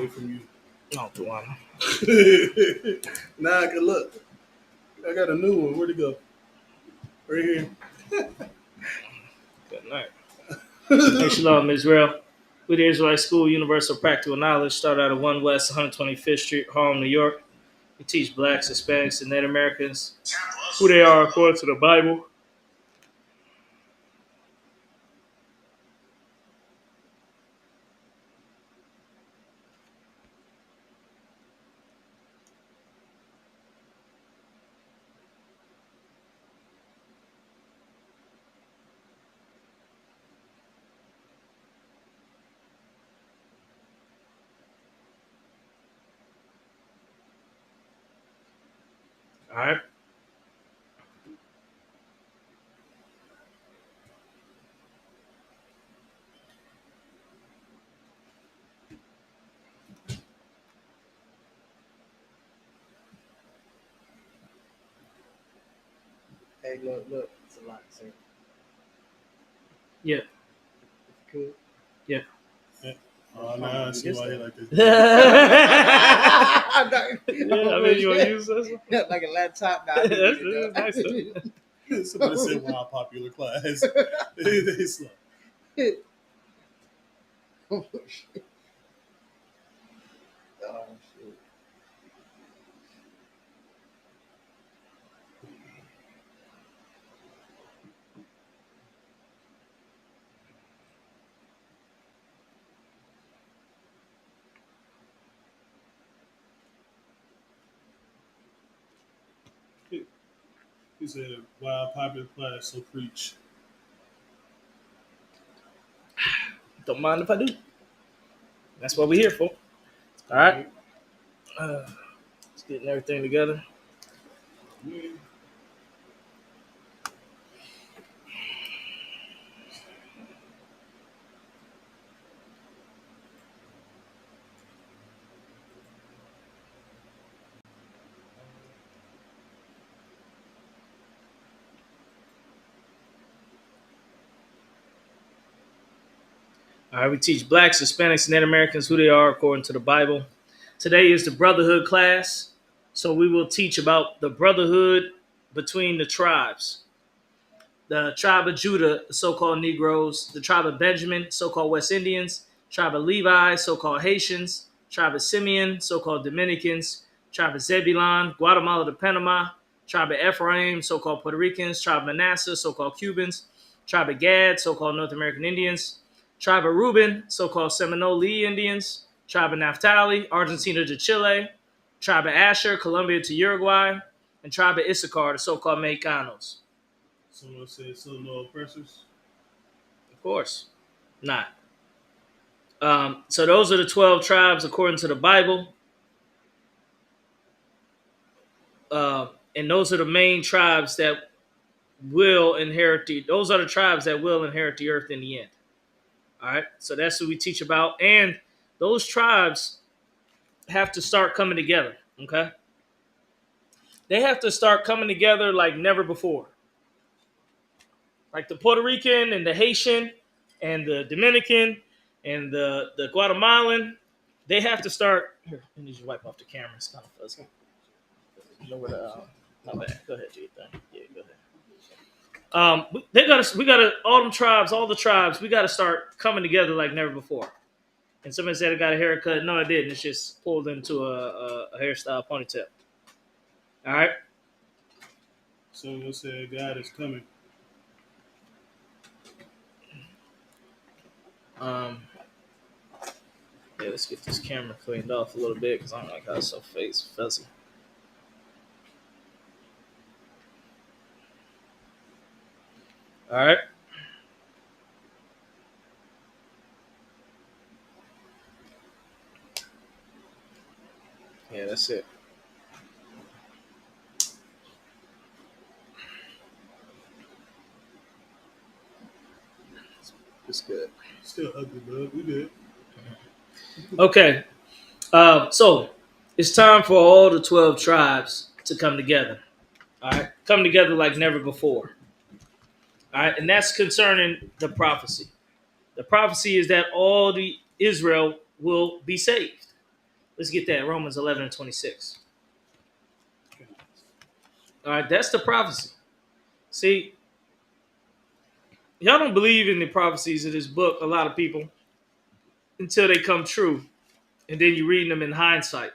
away from you. Oh, Tawana. Nah, good look. I got a new one. Where'd it go? Right here. Good night. Hey, Shalom, Israel. We're the Israelite School of Universal Practical Knowledge. Started out at 1 West 125th Street, Harlem, New York. We teach blacks, Hispanics, and Native Americans who they are according to the Bible. All right. Hey, look. It's a lot, sir. Yeah. Cool. Yeah. Oh, nah, I see why he like this. I mean, you want to use this one? Like a laptop? Nah, That's nice. Somebody said, "Wow, popular class." They slow. Oh, shit. Oh, shit. He said, "Wow, popular class, so preach." Don't mind if I do. That's what we're here for. All right. Let's getting everything together. Yeah. All right, we teach blacks, Hispanics, and Native Americans who they are according to the Bible. Today is the brotherhood class. So we will teach about the brotherhood between the tribes. The tribe of Judah, the so-called Negroes, the tribe of Benjamin, so-called West Indians, tribe of Levi, so-called Haitians, tribe of Simeon, so-called Dominicans, tribe of Zebulon, Guatemala to Panama, tribe of Ephraim, so-called Puerto Ricans, tribe of Manasseh, so-called Cubans, tribe of Gad, so-called North American Indians, tribe of Reuben, so-called Seminole Indians, tribe of Naphtali, Argentina to Chile, tribe of Asher, Colombia to Uruguay, and tribe of Issachar, the so-called Mexicanos. Someone said, "So no oppressors." Of course, not. So those are the 12 tribes according to the Bible. And those are the main tribes that will inherit those are the tribes that will inherit the earth in the end. All right. So that's what we teach about. And those tribes have to start coming together. Okay. They have to start coming together like never before. Like the Puerto Rican and the Haitian and the Dominican and the Guatemalan, they have to start. Here, I need you to wipe off the camera. It's kind of fuzzy. You know where the my bad. Go ahead, do your thing. Yeah, go ahead. We gotta all them tribes, all the tribes. We gotta start coming together like never before. And somebody said I got a haircut. No, I didn't. It's just pulled into a hairstyle ponytail. All right. Someone said, "God is coming." Yeah, let's get this camera cleaned off a little bit because I don't like how it's so fuzzy. All right. Yeah, that's it. It's good. Still ugly, bud. We good. Okay. So it's time for all the 12 tribes to come together. All right. Come together like never before. All right. And that's concerning the prophecy. The prophecy is that all the Israel will be saved. Let's get that. Romans 11 and 26. All right, that's the prophecy. See, y'all don't believe in the prophecies of this book, a lot of people, until they come true. And then you read them in hindsight.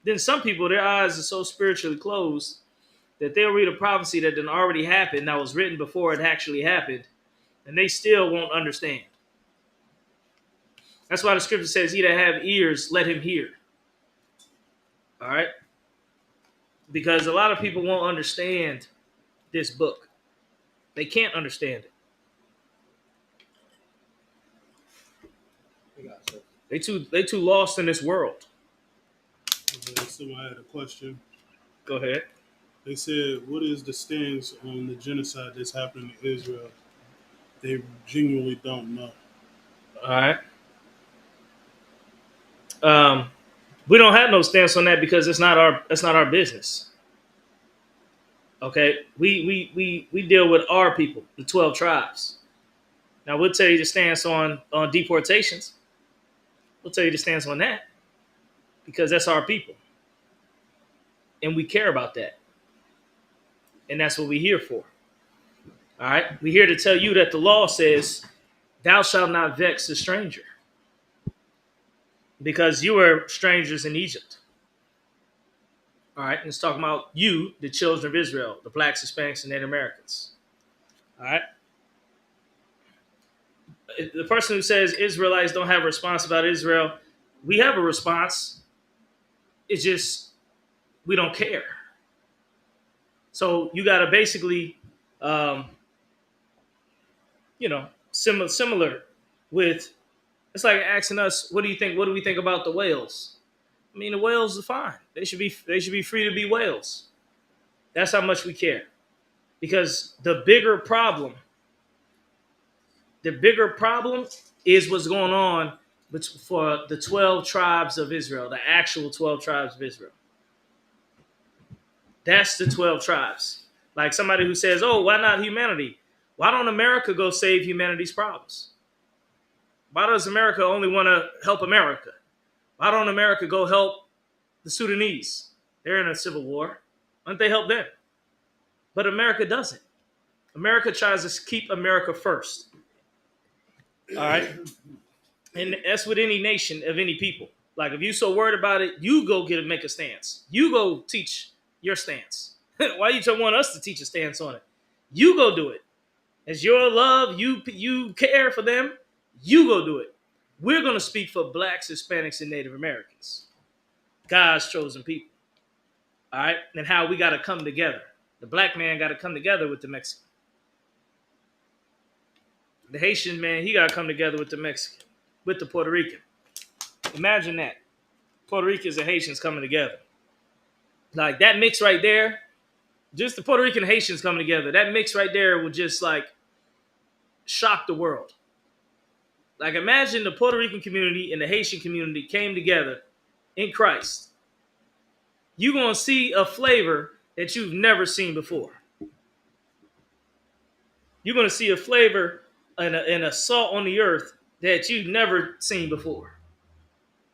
Then some people, their eyes are so spiritually closed that they'll read a prophecy that done already happened, that was written before it actually happened, and they still won't understand. That's why the scripture says, he that have ears, let him hear. All right? Because a lot of people won't understand this book. They can't understand it. They too lost in this world. Someone had a question. Go ahead. They said, what is the stance on the genocide that's happening in Israel? They genuinely don't know. All right. We don't have no stance on that because it's not our business. Okay, we deal with our people, the 12 tribes. Now we'll tell you the stance on deportations. We'll tell you the stance on that because that's our people, and we care about that, and that's what we're here for. All right, we're here to tell you that the law says, "Thou shalt not vex the stranger," because you were strangers in Egypt. All right, and it's talking about you, the children of Israel, the blacks, Hispanics, and Native Americans. All right. The person who says Israelites don't have a response about Israel, we have a response. It's just we don't care. So you got to basically, similar with. It's like asking us, what do you think? What do we think about the whales? I mean, the whales are fine. They should be free to be whales. That's how much we care. Because the bigger problem is what's going on for the 12 tribes of Israel, the actual 12 tribes of Israel. That's the 12 tribes. Like somebody who says, oh, why not humanity? Why don't America go save humanity's problems? Why does America only want to help America? Why don't America go help the Sudanese? They're in a civil war. Why don't they help them? But America doesn't. America tries to keep America first. All right? And that's with any nation of any people. Like if you're so worried about it, you go make a stance. You go teach your stance. Why you don't want us to teach a stance on it? You go do it. As your love, you care for them, you go do it. We're going to speak for blacks, Hispanics, and Native Americans. God's chosen people. All right? And how we got to come together. The black man got to come together with the Mexican. The Haitian man, he got to come together with the Mexican, with the Puerto Rican. Imagine that. Puerto Ricans and Haitians coming together. Like that mix right there, just the Puerto Rican and Haitians coming together, that mix right there would just like shock the world. Like imagine the Puerto Rican community and the Haitian community came together in Christ. You're going to see a flavor that you've never seen before. You're going to see a flavor and a salt on the earth that you've never seen before.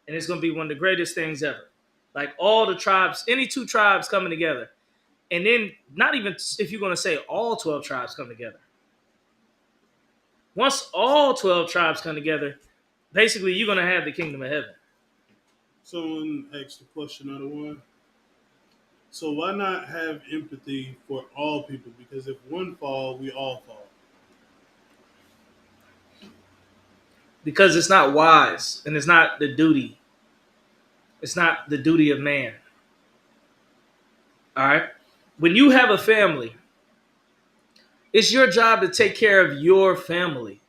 And it's going to be one of the greatest things ever. Like all the tribes, any two tribes coming together. And then not even if you're going to say all 12 tribes come together. Once all 12 tribes come together, basically you're going to have the kingdom of heaven. Someone asked a question out of one. So why not have empathy for all people? Because if one fall, we all fall. Because it's not wise and it's not the duty. It's not the duty of man. All right? When you have a family, it's your job to take care of your family.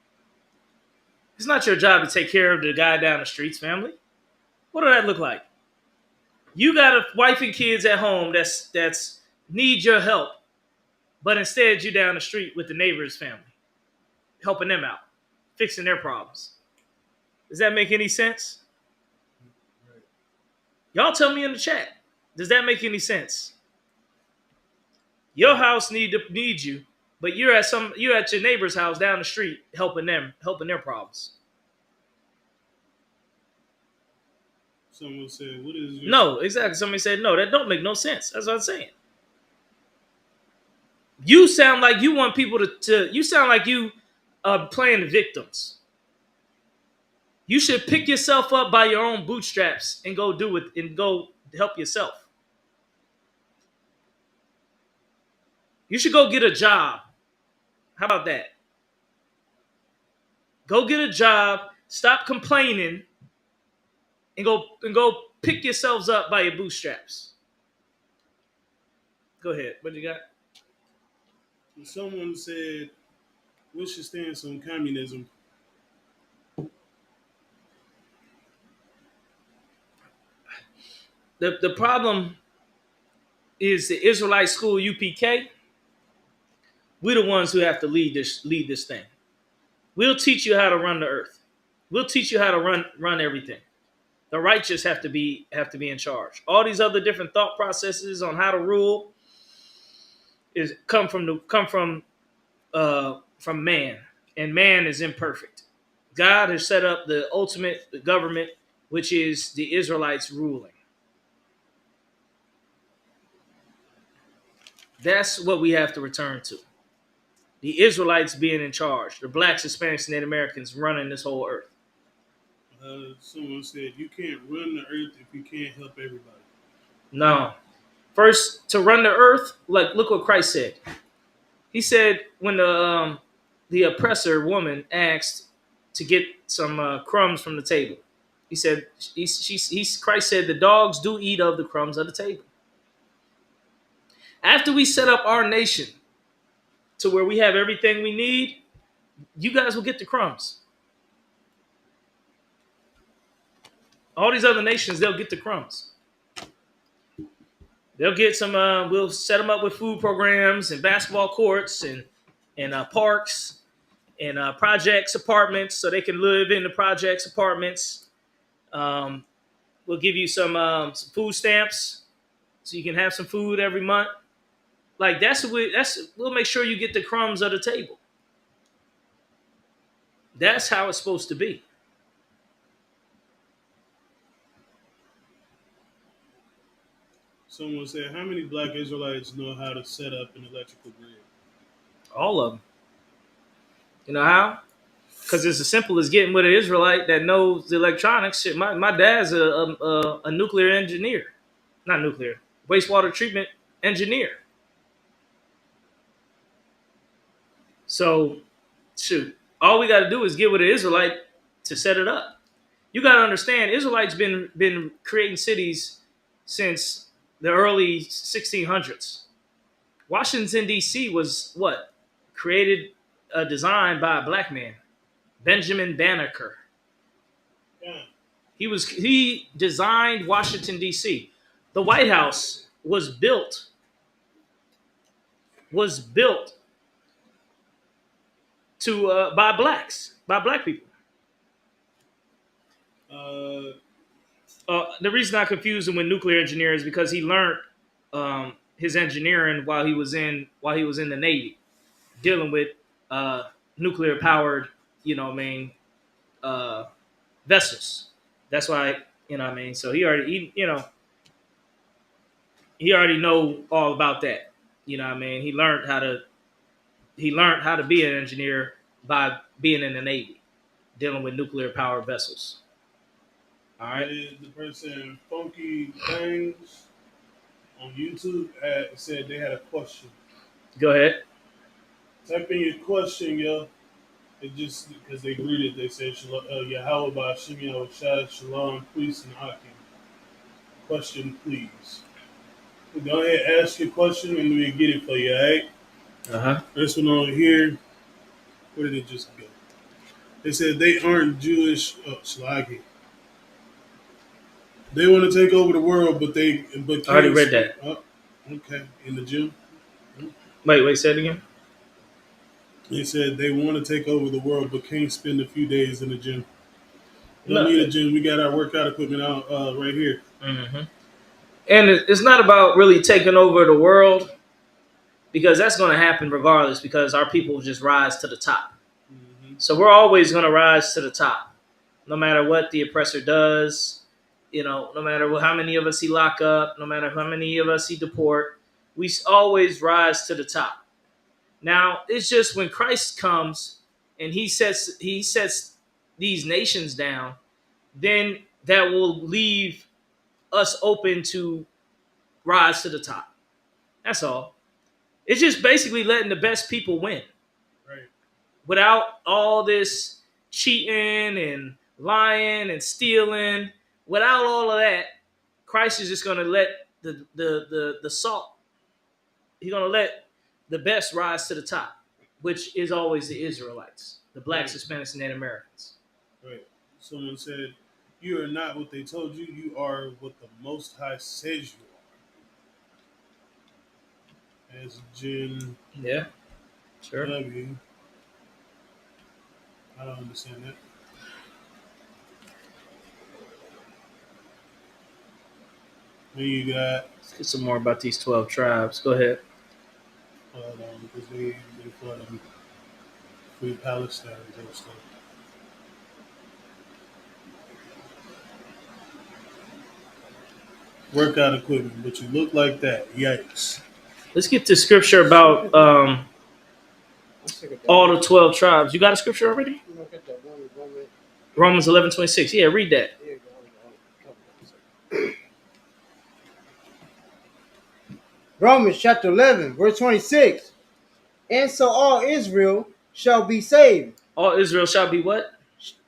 It's not your job to take care of the guy down the street's family. What does that look like? You got a wife and kids at home that's need your help, but instead you're down the street with the neighbor's family, helping them out, fixing their problems. Does that make any sense? Y'all tell me in the chat. Does that make any sense? Your house needs you, but you're at your neighbor's house down the street helping their problems. Someone said, "What is your?" No, exactly. Somebody said no. That don't make no sense. That's what I'm saying. You sound like you want people to you sound like you are playing the victims. You should pick yourself up by your own bootstraps and go do it and go help yourself. You should go get a job. How about that? Go get a job, stop complaining, and go pick yourselves up by your bootstraps. Go ahead. What you got? Someone said, "What's your stance on communism?" The problem is the Israelite School of UPK. We're the ones who have to lead this thing. We'll teach you how to run the earth. We'll teach you how to run everything. The righteous have to be in charge. All these other different thought processes on how to rule is come from man, and man is imperfect. God has set up the ultimate government, which is the Israelites ruling. That's what we have to return to. The Israelites being in charge, the blacks, Hispanics, and Native Americans running this whole earth. Someone said, "You can't run the earth if you can't help everybody." No. First, to run the earth, like look what Christ said. He said when the oppressor woman asked to get some crumbs from the table, he said Christ said the dogs do eat of the crumbs of the table. After we set up our nation to where we have everything we need, you guys will get the crumbs. All these other nations, they'll get the crumbs. They'll get some. We'll set them up with food programs and basketball courts and parks and projects apartments, so they can live in the projects apartments. Um, we'll give you some food stamps, so you can have some food every month. Like we'll make sure you get the crumbs of the table. That's how it's supposed to be. Someone said, "How many Black Israelites know how to set up an electrical grid?" All of them. You know how? Because it's as simple as getting with an Israelite that knows the electronics. Shit, my dad's a nuclear engineer, not nuclear, wastewater treatment engineer. So, shoot, all we got to do is get with an Israelite to set it up. You got to understand, Israelites been creating cities since the early 1600s. Washington D.C. was what created, designed by a black man, Benjamin Banneker. Yeah. He designed Washington D.C. The White House was built to by black people. Uh, The reason I confused him with nuclear engineer is because he learned his engineering while he was in the Navy, dealing with nuclear powered, you know, what I mean, uh, vessels. That's why, you know, what I mean. So he already know all about that. You know, what I mean, he learned how to be an engineer by being in the Navy, dealing with nuclear powered vessels. All right, the person Funky Bangs on YouTube said they had a question. go ahead. Type in your question, yo. It just because they greeted, they said, Yahweh by Shimei Shad Shalom, Priest and Akim. Question, please. Go ahead, ask your question, and we'll get it for you, alright? Uh huh. This one over here, where did it just go? They said they aren't Jewish. Oh, Shalagi. They want to take over the world, but I already can't read that. Oh, okay, in the gym. Wait, say it again. They said they want to take over the world, but can't spend a few days in the gym. Don't No. need a gym. We got our workout equipment out right here. Mm-hmm. And it's not about really taking over the world, because that's going to happen regardless, because our people just rise to the top. Mm-hmm. So we're always going to rise to the top, no matter what the oppressor does. No matter how many of us he lock up, no matter how many of us he deport, we always rise to the top. Now it's just when Christ comes and he sets these nations down, then that will leave us open to rise to the top. That's all. It's just basically letting the best people win Right. without all this cheating and lying and stealing. Without all of that, Christ is just going to let the salt. He's going to let the best rise to the top, which is always the Israelites, the blacks, Hispanics, and Native Americans. Right. Someone said, "You are not what they told you. You are what the Most High says you are." As Jen Yeah, sure. W. I don't understand that. Then you got Let's get some more about these 12 tribes. Go ahead. because they fought in free Palestine and stuff. Workout equipment, but you look like that. Yikes. Let's get to scripture about I'm sick of that. all the 12 tribes. You got a scripture already? Look at that one. Romans 11:26. Yeah, read that. Here you go. Romans chapter 11, verse 26. And so all Israel shall be saved. All Israel shall be what?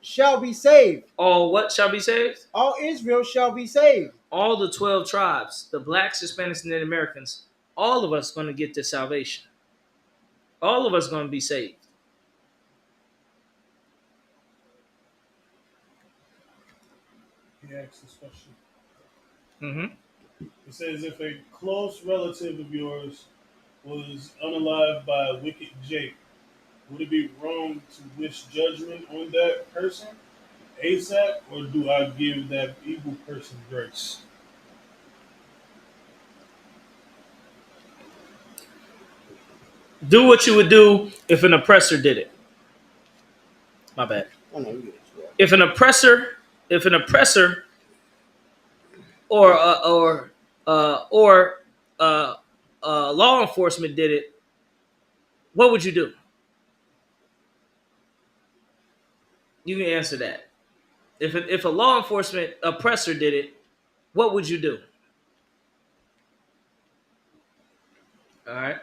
Shall be saved. All what shall be saved? All Israel shall be saved. All the 12 tribes, the blacks, Hispanics, and Native Americans, all of us going to get this salvation. All of us going to be saved. He asked this question. Mm-hmm. It says, if a close relative of yours was unalived by a wicked Jake, would it be wrong to wish judgment on that person ASAP, or do I give that evil person grace? Do what you would do if an oppressor did it. My bad. Oh, no, you get it. If an oppressor or law enforcement did it, what would you do? You can answer that. If a law enforcement oppressor did it, what would you do? All right.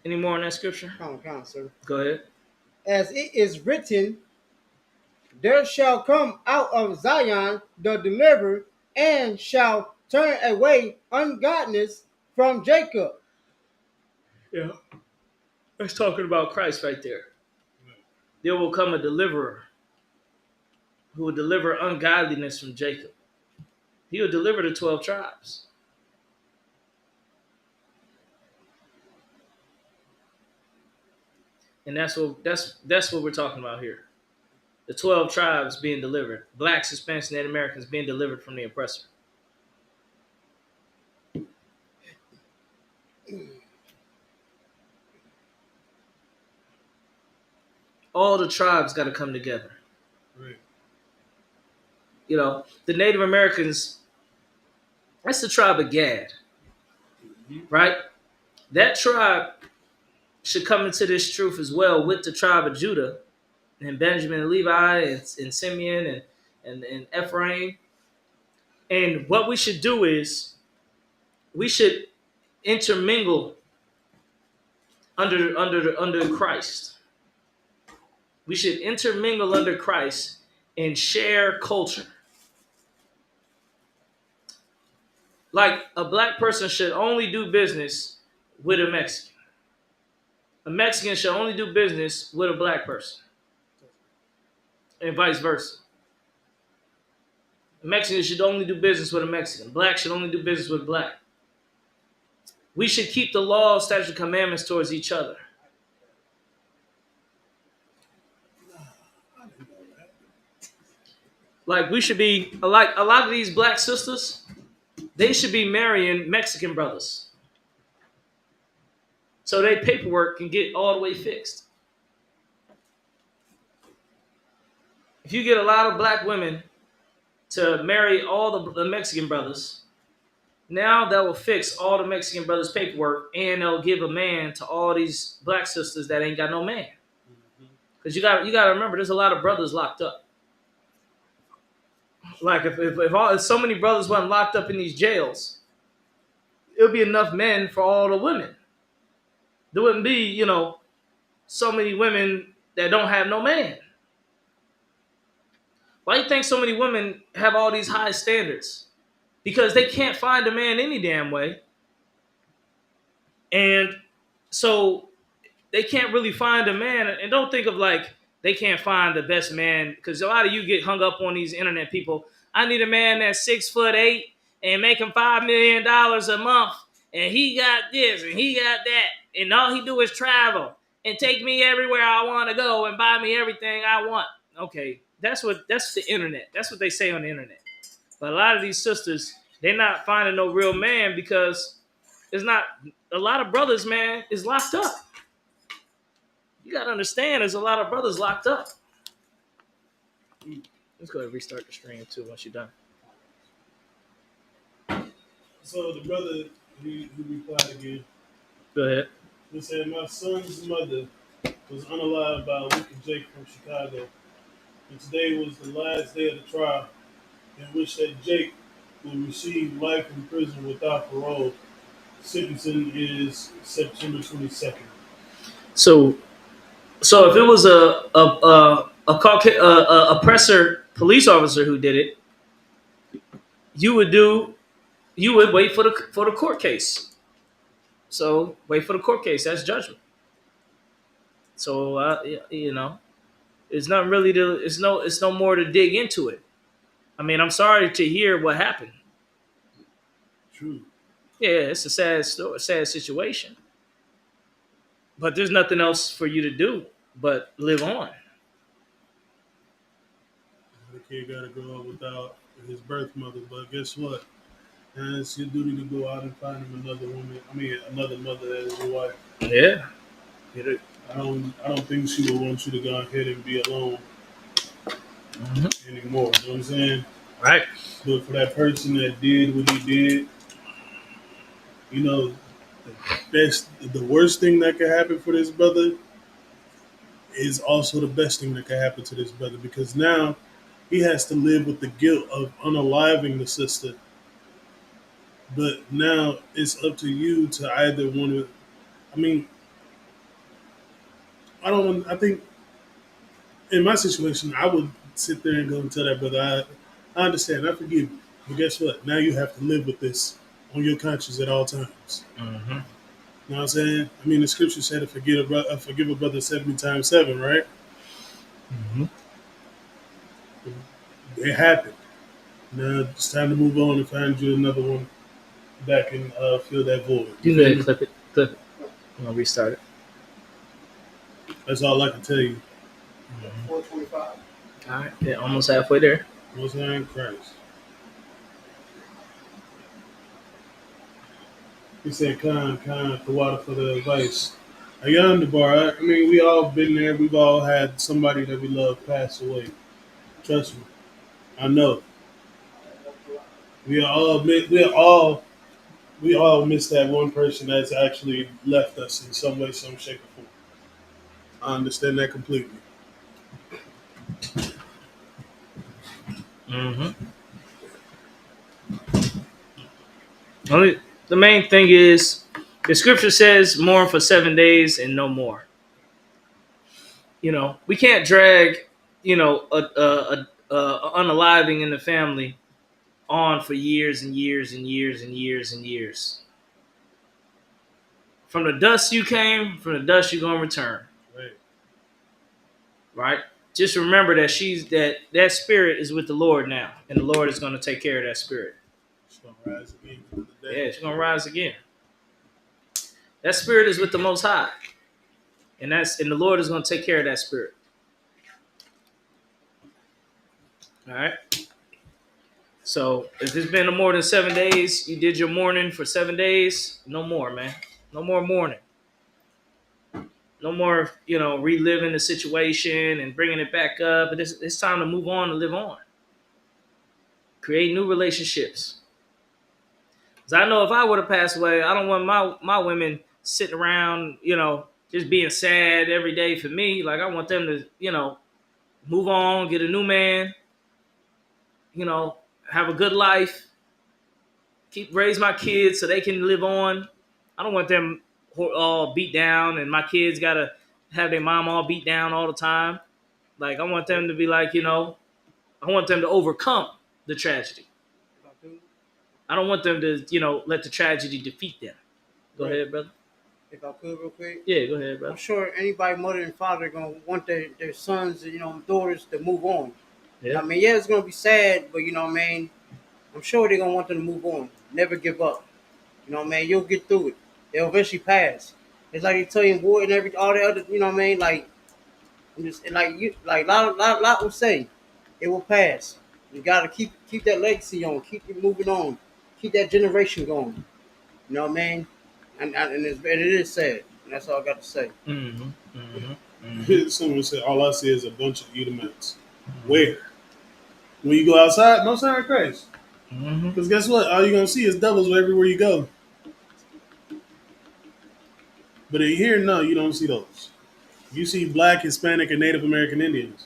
Any more on that scripture? Count, sir. Go ahead. As it is written, there shall come out of Zion the deliverer, and shall turn away ungodliness from Jacob. Yeah. That's talking about Christ right there. There will come a deliverer who will deliver ungodliness from Jacob. He will deliver the 12 tribes. And that's what we're talking about here. The 12 tribes being delivered. Blacks, Hispanics, and Native Americans being delivered from the oppressor. All the tribes got to come together. Right. The Native Americans, that's the tribe of Gad, right? That tribe should come into this truth as well with the tribe of Judah and Benjamin and Levi and Simeon and Ephraim. And what we should do is we should intermingle under Christ. We should intermingle under Christ and share culture. Like a black person should only do business with a Mexican. A Mexican should only do business with a black person. And vice versa. A Mexican should only do business with a Mexican. Black should only do business with black. We should keep the law, statutes, and commandments towards each other. Like we should be like a lot of these black sisters, they should be marrying Mexican brothers. So their paperwork can get all the way fixed. If you get a lot of black women to marry all the Mexican brothers. Now that will fix all the Mexican brothers' paperwork, and they'll give a man to all these black sisters that ain't got no man. Because you got to remember, there's a lot of brothers locked up. Like if so many brothers weren't locked up in these jails, it'll be enough men for all the women. There wouldn't be, so many women that don't have no man. Why do you think so many women have all these high standards? Because they can't find a man any damn way. And so they can't really find a man. And don't think of like they can't find the best man, because a lot of you get hung up on these internet people. I need a man that's 6'8" and making $5 million a month, and he got this and he got that, and all he do is travel and take me everywhere I want to go and buy me everything I want. Okay, that's the internet. That's what they say on the internet. But a lot of these sisters, they're not finding no real man because it's not a lot of brothers, man, is locked up. You got to understand, there's a lot of brothers locked up. Let's go ahead and restart the stream too once you're done. So the brother, he replied again. Go ahead. He said, my son's mother was unalived by a wicked Jake from Chicago. And today was the last day of the trial, in which that Jake will receive life in prison without parole. Sentencing is September 22nd. So if it was a oppressor police officer who did it, you would wait for the court case. So wait for the court case. That's judgment. So it's not really it's no more to dig into it. I mean, I'm sorry to hear what happened. True. Yeah, it's a sad story, sad situation. But there's nothing else for you to do but live on. The kid got to grow up without his birth mother, but guess what? And it's your duty to go out and find him another woman. I mean, another mother as your wife. Yeah. Get it. I don't think she would want you to go ahead and be alone anymore. You know what I'm saying? Right. But for that person that did what he did, that's the worst thing that could happen for this brother is also the best thing that could happen to this brother, because now he has to live with the guilt of unaliving the sister. But now it's up to you to either want to. I mean, I think in my situation, I would sit there and go and tell that brother, I understand, I forgive you. But guess what? Now you have to live with this on your conscience at all times. Mm-hmm. You know what I'm saying? I mean, the scripture said to forgive a brother 70 times 7, right? Mm-hmm. It happened. Now it's time to move on and find you another one that can fill that void. You go ahead and clip it. I'm gonna restart it. That's all I can tell you. 425. All right. Yeah, almost halfway there. Most High Christ. He said, Khan, the water for the advice. Ayan the bar. I mean, we all been there. We've all had somebody that we love pass away. Trust me. I know. We all miss that one person that's actually left us in some way, some shape, or form. I understand that completely. Mm-hmm. The main thing is the scripture says mourn for 7 days and no more. We can't drag, a unaliving in the family on for years and years and years and years and years. From the dust you came, from the dust you're gonna return. Right? Just remember that that spirit is with the Lord now, and the Lord is gonna take care of that spirit. It's gonna rise again. Yeah, it's gonna rise again. That spirit is with the Most High, and the Lord is gonna take care of that spirit. All right. So if it's been more than 7 days, you did your mourning for 7 days. No more, man. No more mourning. No more, reliving the situation and bringing it back up. It's time to move on and live on. Create new relationships. Because I know if I were to pass away, I don't want my women sitting around, just being sad every day for me. Like I want them to, move on, get a new man, have a good life, raise my kids so they can live on. I don't want them all beat down and my kids gotta have their mom all beat down all the time. Like I want them to be like, I want them to overcome the tragedy. I don't want them to, let the tragedy defeat them. Go ahead, brother. If I could, real quick. Yeah, go ahead, I'm brother. sure anybody, mother and father, gonna want their sons, daughters to move on. Yeah. I mean, yeah, it's gonna be sad, but I'm sure they're gonna want them to move on. Never give up. You'll get through it. They'll eventually pass. It's like they tell you in war and all the other, like I'm just like you, like lot will say, it will pass. You gotta keep that legacy on, keep it moving on, keep that generation going. You know what I mean? And it is sad. And that's all I got to say. Mm-hmm. Mm-hmm. Mm-hmm. Someone said, all I see is a bunch of Edomites. Where? When you go outside, no sign of Christ. Because guess what? All you're going to see is devils everywhere you go. But in here, no, you don't see those. You see black, Hispanic, and Native American Indians.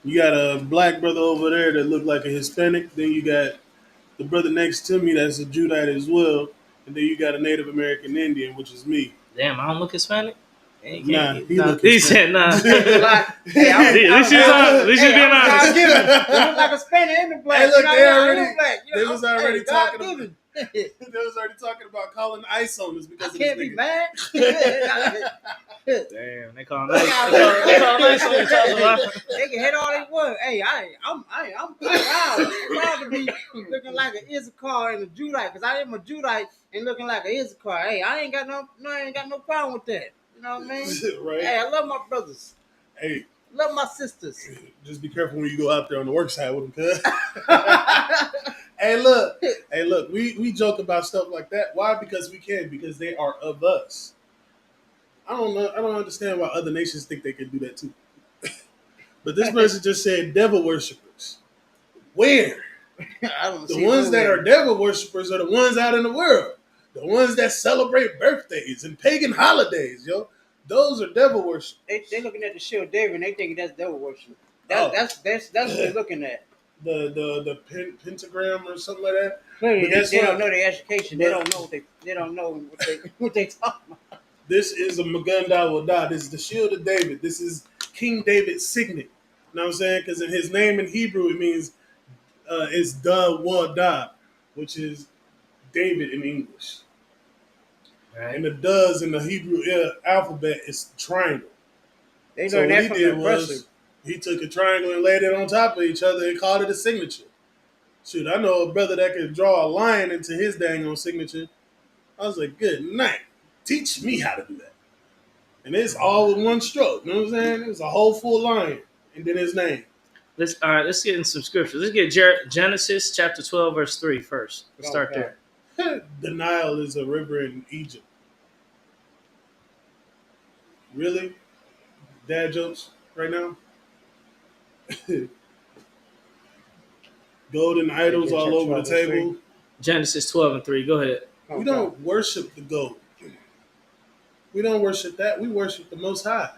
You got a black brother over there that looked like a Hispanic. Then you got the brother next to me that's a Judite as well. And then you got a Native American Indian, which is me. Damn, I don't look Hispanic? Nah, he said nah. At least she's being honest. You look like a Spanish and the black. Hey, look, they was already talking about. They was already talking about calling ICE on us because I can't be mad. Damn, they call nice. They call nice on each other. They can hit all they want. Hey, I'm proud. I'm proud to be looking like an Issachar and a Judite, because I am a Judite and looking like an Issachar. Hey, I ain't got no problem with that. You know what I mean? Right. Hey, I love my brothers. Hey, love my sisters. Just be careful when you go out there on the work side with them, cuz. Hey, look. We joke about stuff like that. Why? Because we can. Because they are of us. I don't know. I don't understand why other nations think they can do that too. But this person just said devil worshippers. Where? I don't The ones that are devil worshippers are the ones out in the world. The ones that celebrate birthdays and pagan holidays, yo. Those are devil worship. They looking at the shield of David and they think that's devil worship. That's what they're looking at. The pentagram or something like that. Clearly, they don't know their education. They don't know what they talking about. This is a Maganda Wadah. This is the shield of David. This is King David's signet. You know what I'm saying? Because in his name in Hebrew, it means it's Da Wadah, which is David in English. Right. And the does in the Hebrew alphabet is triangle. They learned that from the oppressor. He took a triangle and laid it on top of each other and called it a signature. Shoot, I know a brother that could draw a line into his dang on signature. I was like, good night. Teach me how to do that. And it's all with one stroke. You know what I'm saying? It was a whole full line. And then his name. Let's get in some scriptures. Let's get Genesis chapter 12, verse 3 first. Let's start there. The Nile is a river in Egypt. Really? Dad jokes right now? Golden idols all over the table. Genesis 12 and 3. Go ahead. We don't worship the gold. We don't worship that. We worship the Most High.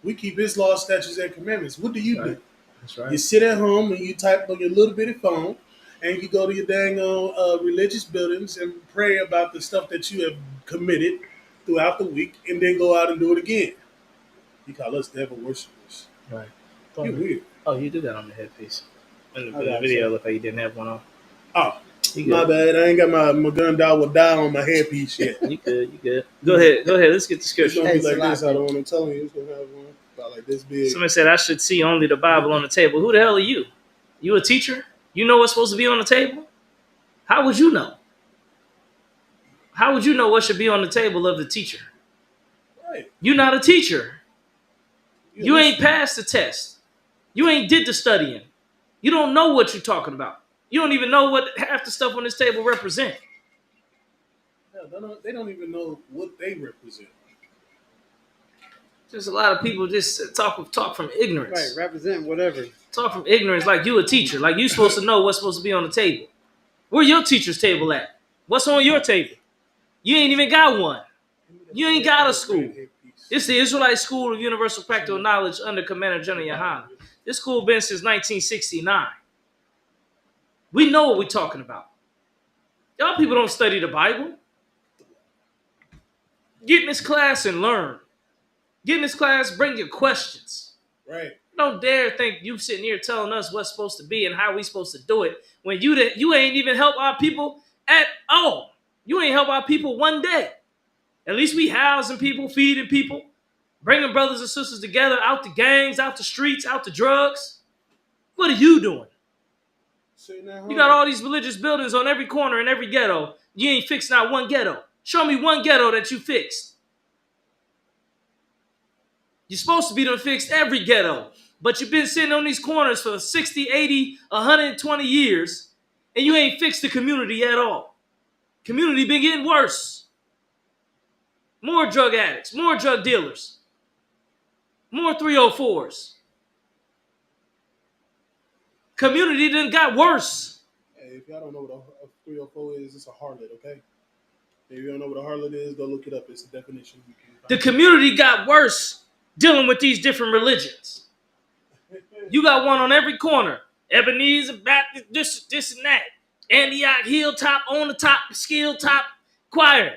We keep His laws, statutes, and commandments. What do you do? That's right. You sit at home and you type on your little bitty phone and you go to your dang religious buildings and pray about the stuff that you have committed throughout the week and then go out and do it again. You call us devil worshipers. Right. You're weird. Oh, you do that on the headpiece. In the video, look like you didn't have one on. Oh, my bad. I ain't got my gun down with die on my headpiece yet. You good. Go ahead. Let's get the scripture. It's gonna be like this. I don't want to tell you. It's gonna have one about like this big. Somebody said I should see only the Bible on the table. Who the hell are you? You a teacher? You know what's supposed to be on the table? How would you know? How would you know what should be on the table of the teacher? Right. You're not a teacher. You ain't passed the test. You ain't did the studying. You don't know what you're talking about. You don't even know what half the stuff on this table represent. Yeah, they don't even know what they represent. There's a lot of people just talk from ignorance. Right, represent whatever. Talk from ignorance like you a teacher. Like you supposed to know what's supposed to be on the table. Where your teacher's table at? What's on your table? You ain't even got one. You ain't got a school. It's the Israelite School of Universal Practical Knowledge under Commander General Yohana. This school been since 1969. We know what we're talking about. Y'all people don't study the Bible. Get in this class and learn. Get in this class, bring your questions. Right. Don't dare think you sitting here telling us what's supposed to be and how we supposed to do it when you ain't even help our people at all. You ain't help our people one day. At least we housing people, feeding people, bringing brothers and sisters together, out the gangs, out the streets, out the drugs. What are you doing? You got all these religious buildings on every corner in every ghetto. You ain't fixed not one ghetto. Show me one ghetto that you fixed. You're supposed to be done fixed every ghetto. But you've been sitting on these corners for 60, 80, 120 years, and you ain't fixed the community at all. Community been getting worse. More drug addicts, more drug dealers, more 304s. Community done got worse. Hey, if y'all don't know what a 304 is, it's a harlot, okay? If you don't know what a harlot is, go look it up. It's a definition. The community got worse dealing with these different religions. You got one on every corner. Ebenezer, Baptist, this and that. Antioch, Hilltop, on the top, skill top, choir.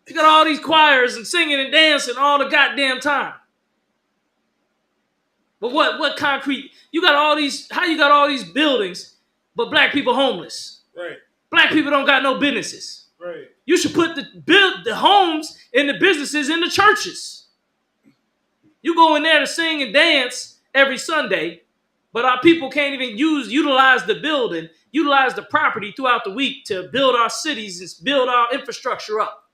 You got all these choirs and singing and dancing all the goddamn time. But what concrete? You got all these, how you got all these buildings, but black people homeless? Right. Black people don't got no businesses. Right. You should put the homes and the businesses in the churches. You go in there to sing and dance every Sunday, but our people can't even utilize the building, utilize the property throughout the week to build our cities and build our infrastructure up.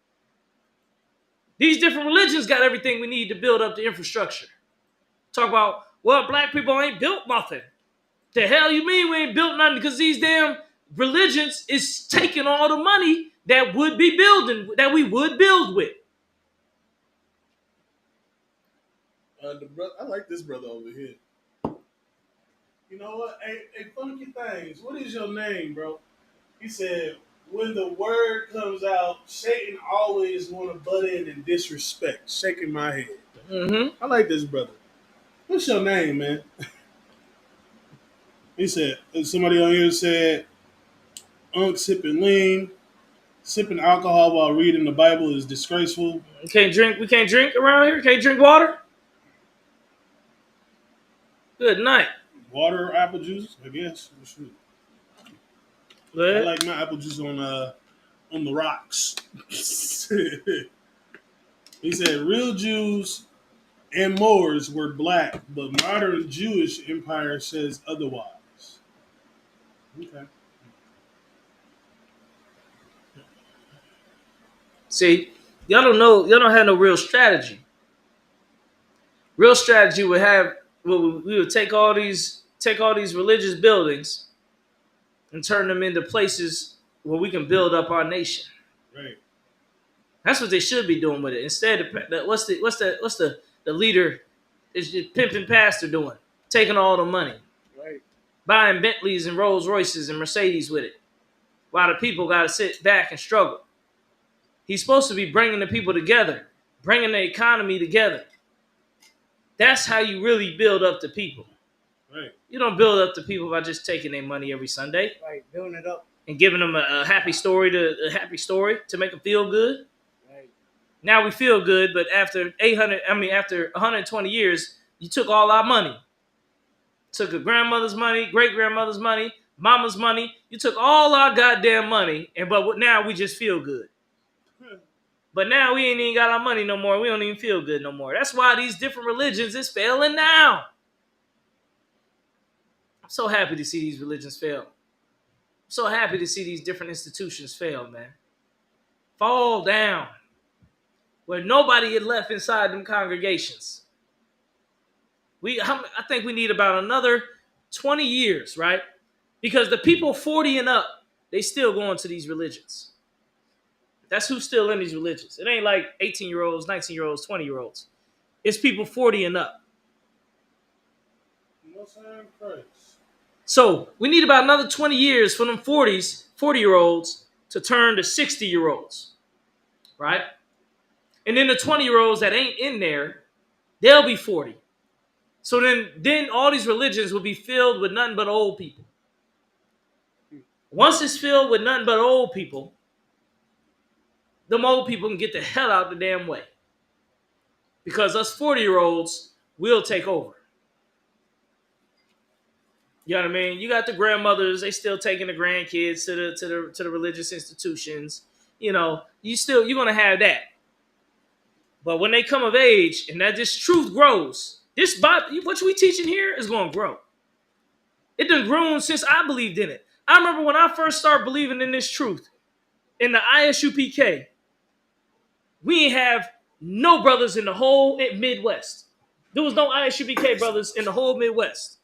These different religions got everything we need to build up the infrastructure. Talk about, well, black people ain't built nothing. The hell you mean we ain't built nothing? Because these damn religions is taking all the money that would be building, that we would build with. I like this brother over here. You know what? Hey, funky things. What is your name, bro? He said, when the word comes out, Satan always want to butt in and disrespect. Shaking my head. Mm-hmm. I like this brother. What's your name, man? He said, somebody on here said, sipping lean, sipping alcohol while reading the Bible is disgraceful. We can't drink around here? Can't drink water? Good night. Water or apple juice, I guess. I like my apple juice on the rocks. He said real Jews and Moors were black, but modern Jewish empire says otherwise. Okay. See, y'all don't have no real strategy. Real strategy would have, well, we would take all these religious buildings and turn them into places where we can build up our nation. Right. That's what they should be doing with it. Instead, what's the leader is just pimping pastor doing? Taking all the money. Right. Buying Bentleys and Rolls Royces and Mercedes with it. While the people got to sit back and struggle. He's supposed to be bringing the people together. Bringing the economy together. That's how you really build up the people. Right. You don't build up the people by just taking their money every Sunday. Right, building it up. And giving them a happy story to make them feel good. Right. Now we feel good, but after 120 years, you took all our money. Took a grandmother's money, great-grandmother's money, mama's money. You took all our goddamn money, but now we just feel good. But now we ain't even got our money no more. We don't even feel good no more. That's why these different religions is failing now. I'm so happy to see these religions fail. I'm so happy to see these different institutions fail, man. Fall down. Where nobody had left inside them congregations. I think we need about another 20 years, right? Because the people 40 and up, they still going to these religions. That's who's still in these religions. It ain't like 18-year-olds, 19-year-olds, 20-year-olds. It's people 40 and up. Most High in Christ. So we need about another 20 years for them 40-year-olds to turn to 60-year-olds, right? And then the 20-year-olds that ain't in there, they'll be 40. So then all these religions will be filled with nothing but old people. Once it's filled with nothing but old people, them old people can get the hell out the damn way. Because us 40-year-olds will take over. You know what I mean? You got the grandmothers, they still taking the grandkids to the religious institutions. You know, you're gonna have that. But when they come of age and that this truth grows, this Bible, what we teaching here is gonna grow. It done grown since I believed in it. I remember when I first started believing in this truth in the ISUPK, we ain't have no brothers in the whole Midwest. There was no ISUPK brothers in the whole Midwest.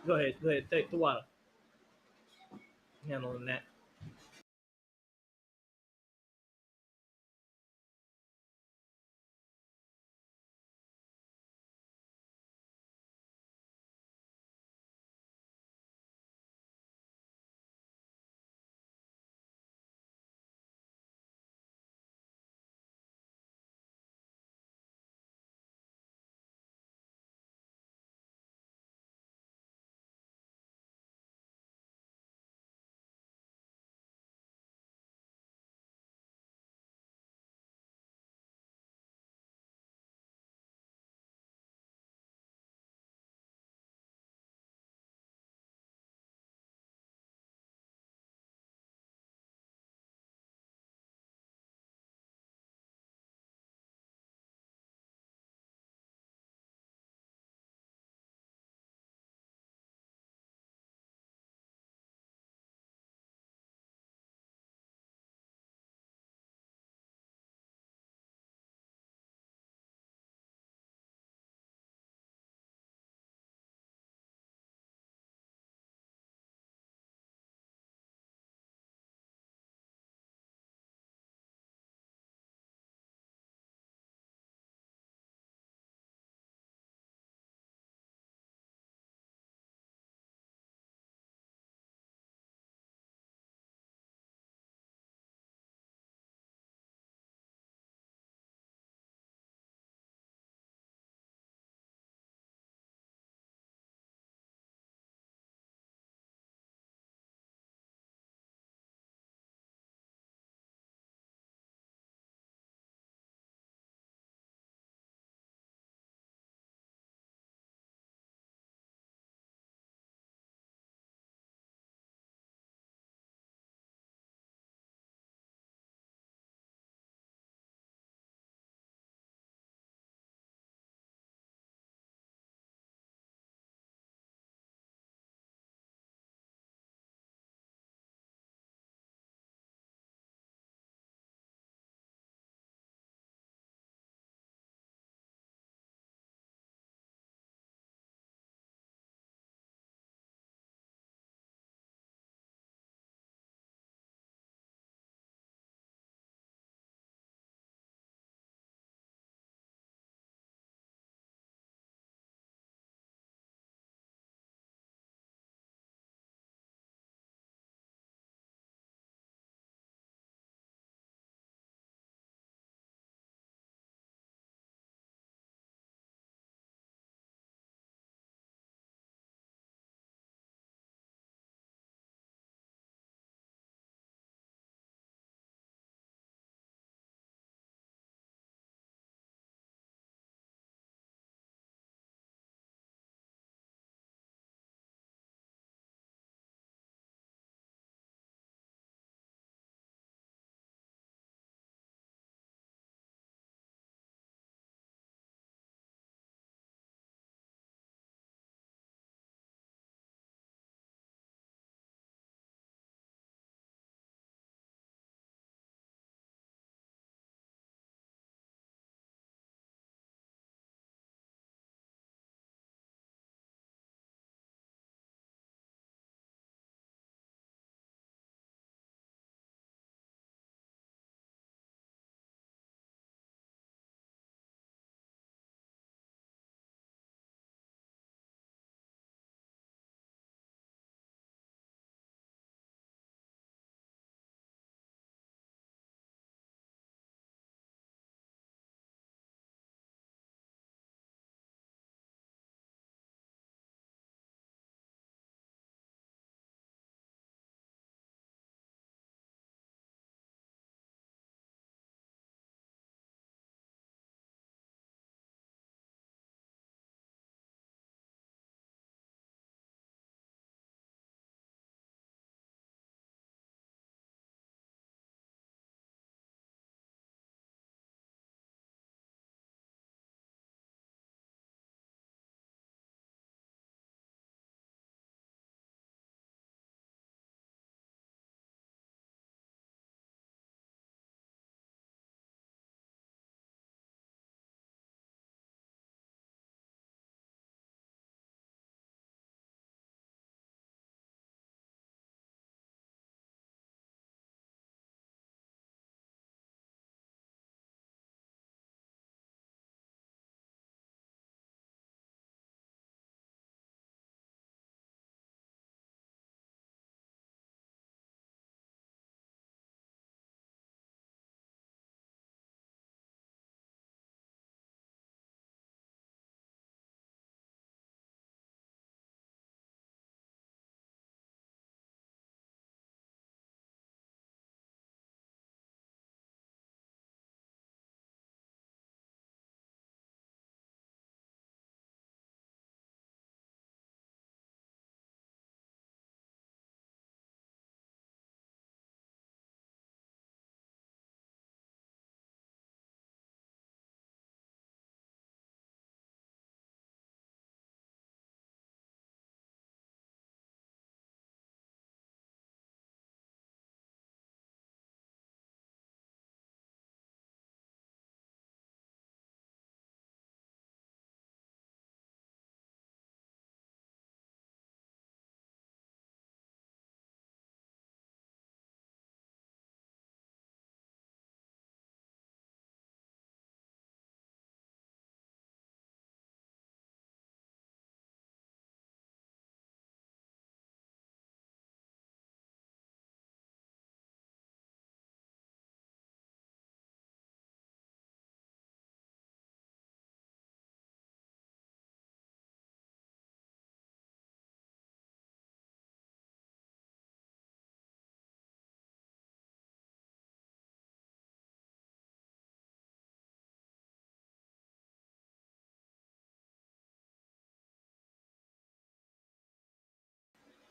Go ahead, take the water. Handling that.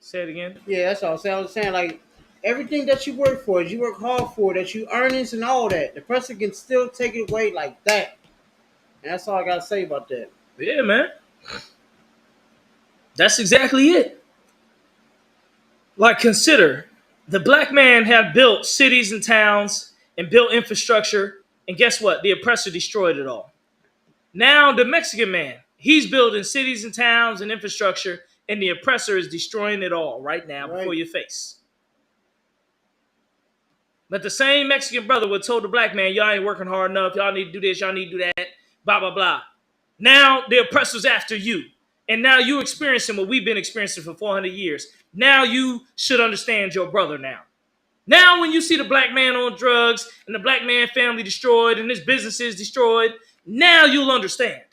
Say it again. Yeah, that's all. I was saying like everything that you work for, you work hard for, that you earnings and all that. The person can still take it away like that. And that's all I gotta say about that. Yeah, man. That's exactly it. Like, consider the black man have built cities and towns and built infrastructure, and guess what? The oppressor destroyed it all. Now the Mexican man, he's building cities and towns and infrastructure, and the oppressor is destroying it all right now before Right. your face. But the same Mexican brother would told the black man, y'all ain't working hard enough, y'all need to do this, y'all need to do that, blah, blah, blah. Now the oppressor's after you. And now you're experiencing what we've been experiencing for 400 years. Now you should understand your brother now. Now when you see the black man on drugs and the black man family destroyed and his business is destroyed, now you'll understand.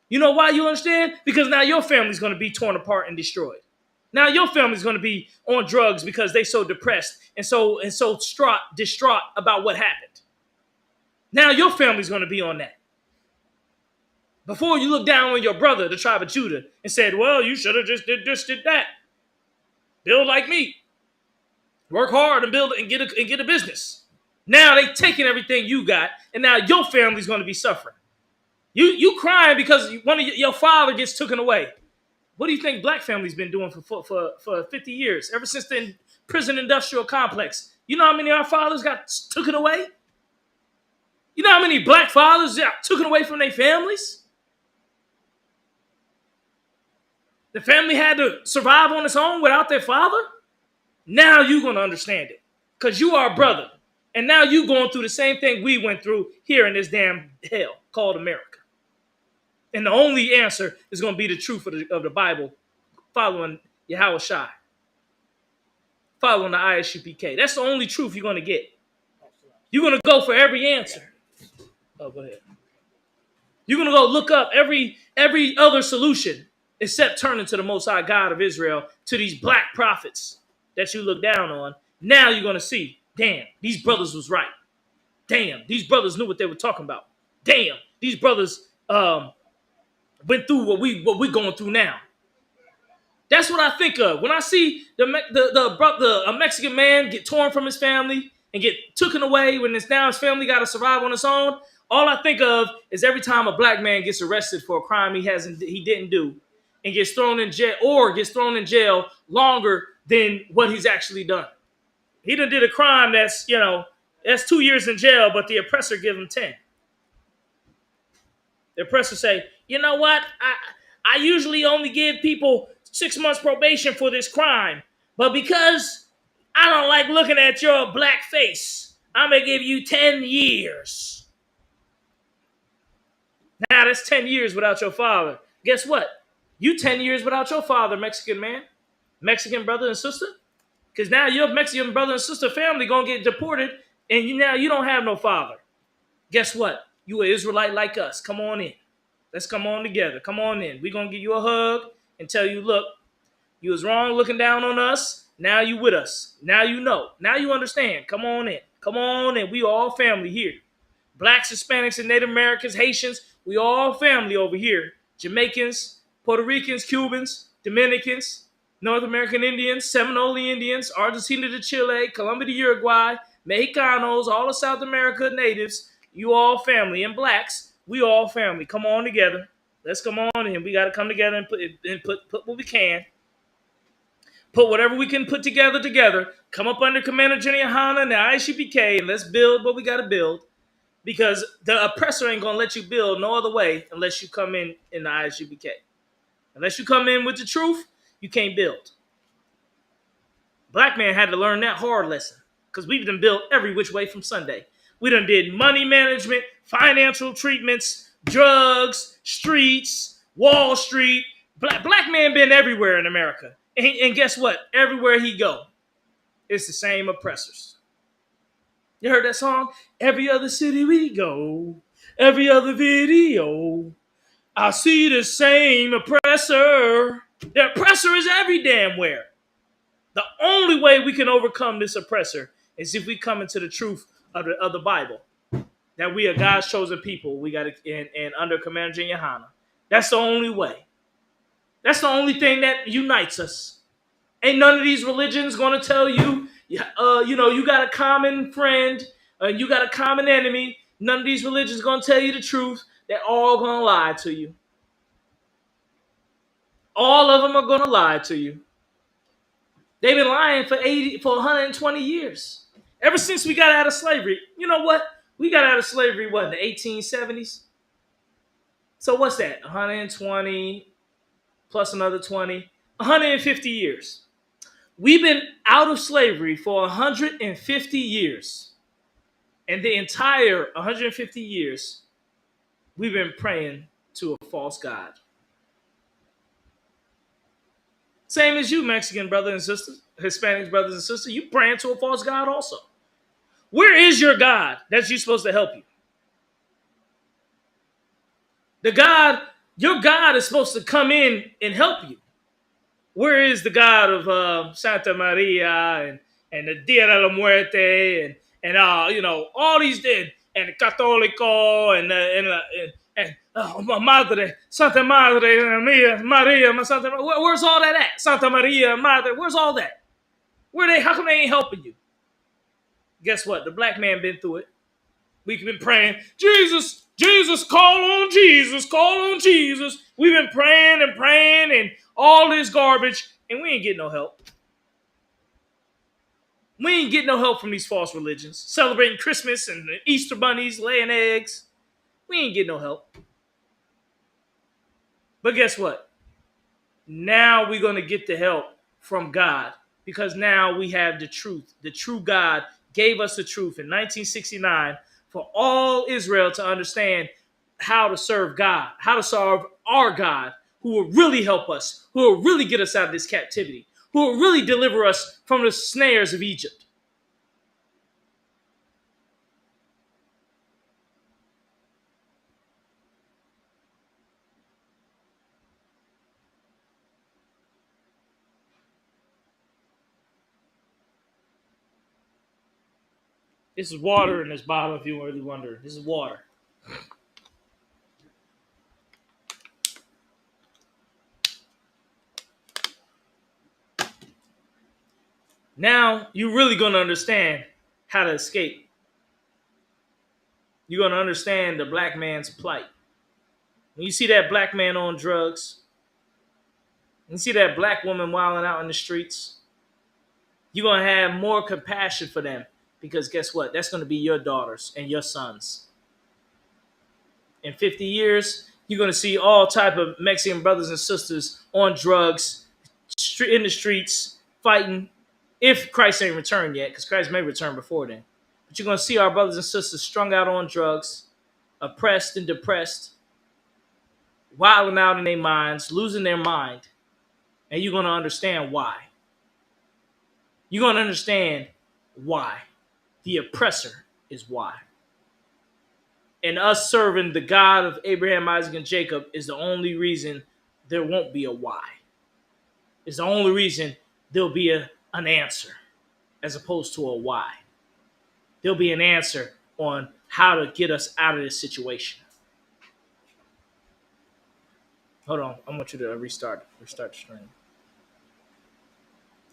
You know why you understand? Because now your family's going to be torn apart and destroyed. Now your family's going to be on drugs because they so depressed and so distraught about what happened. Now your family's going to be on that. Before you look down on your brother, the tribe of Judah, and said, well, you should have just did this, did that. Build like me. Work hard and build and get a business. Now they taking everything you got, and now your family's going to be suffering. You crying because one of your father gets taken away. What do you think black families been doing for 50 years? Ever since the prison industrial complex. You know how many of our fathers got taken away? You know how many black fathers got taken away from their families? The family had to survive on its own without their father? Now you're going to understand it. Because you are a brother. And now you going through the same thing we went through here in this damn hell called America. And the only answer is going to be the truth of the Bible, following Yahweh Shai, following the ISUPK. That's the only truth you're going to get. You're going to go for every answer. Oh, go ahead. You're going to go look up every other solution except turning to the Most High God of Israel, to these black prophets that you look down on. Now you're going to see, damn, these brothers was right. Damn, these brothers knew what they were talking about. Damn, these brothers went through what we're going through now. That's what I think of when I see a Mexican man get torn from his family and get taken away when it's now his family got to survive on its own. All I think of is every time a black man gets arrested for a crime he didn't do and gets thrown in jail longer than what he's actually done. He done did a crime that's 2 years in jail, but the oppressor give him 10. The oppressor say, you know what? I usually only give people 6 months probation for this crime, but because I don't like looking at your black face, I'm going to give you 10 years. Now that's 10 years without your father. Guess what? You 10 years without your father, Mexican man, Mexican brother and sister, because now your Mexican brother and sister family going to get deported, and you don't have no father. Guess what? You an Israelite like us. Come on in. Let's come on together. Come on in. We're going to give you a hug and tell you, look, you was wrong looking down on us. Now you with us. Now you know. Now you understand. Come on in. Come on in. We all family here. Blacks, Hispanics, and Native Americans, Haitians, we all family over here. Jamaicans, Puerto Ricans, Cubans, Dominicans, North American Indians, Seminole Indians, Argentina to Chile, Colombia to Uruguay, Mexicanos, all of South America natives, you all family. And blacks, we all family. Come on together. Let's come on in. We got to come together and put what we can. Put whatever we can put together. Come up under Commander General Hanna and the ISUPK, and let's build what we got to build. Because the oppressor ain't going to let you build no other way unless you come in the ISUPK. Unless you come in with the truth, you can't build. Black man had to learn that hard lesson because we've done built every which way from Sunday. We done did money management, financial treatments, drugs, streets, Wall Street. Black man been everywhere in America. And guess what? Everywhere he go, it's the same oppressors. You heard that song? Every other city we go, every other video, I see the same oppressor. The oppressor is every damn where. The only way we can overcome this oppressor is if we come into the truth of the Bible. That we are God's chosen people. We got to, and under Commander General Hanna. That's the only way. That's the only thing that unites us. Ain't none of these religions going to tell you, you got a common friend and you got a common enemy. None of these religions going to tell you the truth. They're all going to lie to you. All of them are going to lie to you. They've been lying for 120 years. Ever since we got out of slavery. You know what? We got out of slavery, what, in the 1870s? So what's that? 120 plus another 20, 150 years. We've been out of slavery for 150 years. And the entire 150 years, we've been praying to a false god. Same as you, Mexican brothers and sisters, Hispanic brothers and sisters. You praying to a false god also. Where is your God that's you supposed to help you? Your God is supposed to come in and help you. Where is the God of Santa Maria and the Dia de la Muerte and all these dead and Católico and Madre Santa Madre Mia Maria Santa? Where's all that at? Santa Maria Madre. Where's all that? How come they ain't helping you? Guess what? The black man been through it. We've been praying, Jesus, Jesus, call on Jesus, call on Jesus. We've been praying and all this garbage, and we ain't getting no help. We ain't getting no help from these false religions. Celebrating Christmas and the Easter bunnies, laying eggs. We ain't getting no help. But guess what? Now we're going to get the help from God because now we have the truth. The true God gave us the truth in 1969 for all Israel to understand how to serve God, how to serve our God, who will really help us, who will really get us out of this captivity, who will really deliver us from the snares of Egypt. This is water in this bottle, if you were really wondering. This is water. Now you're really going to understand how to escape. You're going to understand the black man's plight. When you see that black man on drugs, when you see that black woman wilding out in the streets, you're going to have more compassion for them because guess what? That's going to be your daughters and your sons. In 50 years, you're going to see all type of Mexican brothers and sisters on drugs, in the streets, fighting, if Christ ain't returned yet, because Christ may return before then. But you're going to see our brothers and sisters strung out on drugs, oppressed and depressed, wilding out in their minds, losing their mind. And you're going to understand why. You're going to understand why. The oppressor is why. And us serving the God of Abraham, Isaac, and Jacob is the only reason there won't be a why. It's the only reason there'll be an answer as opposed to a why. There'll be an answer on how to get us out of this situation. Hold on. I want you to restart the stream.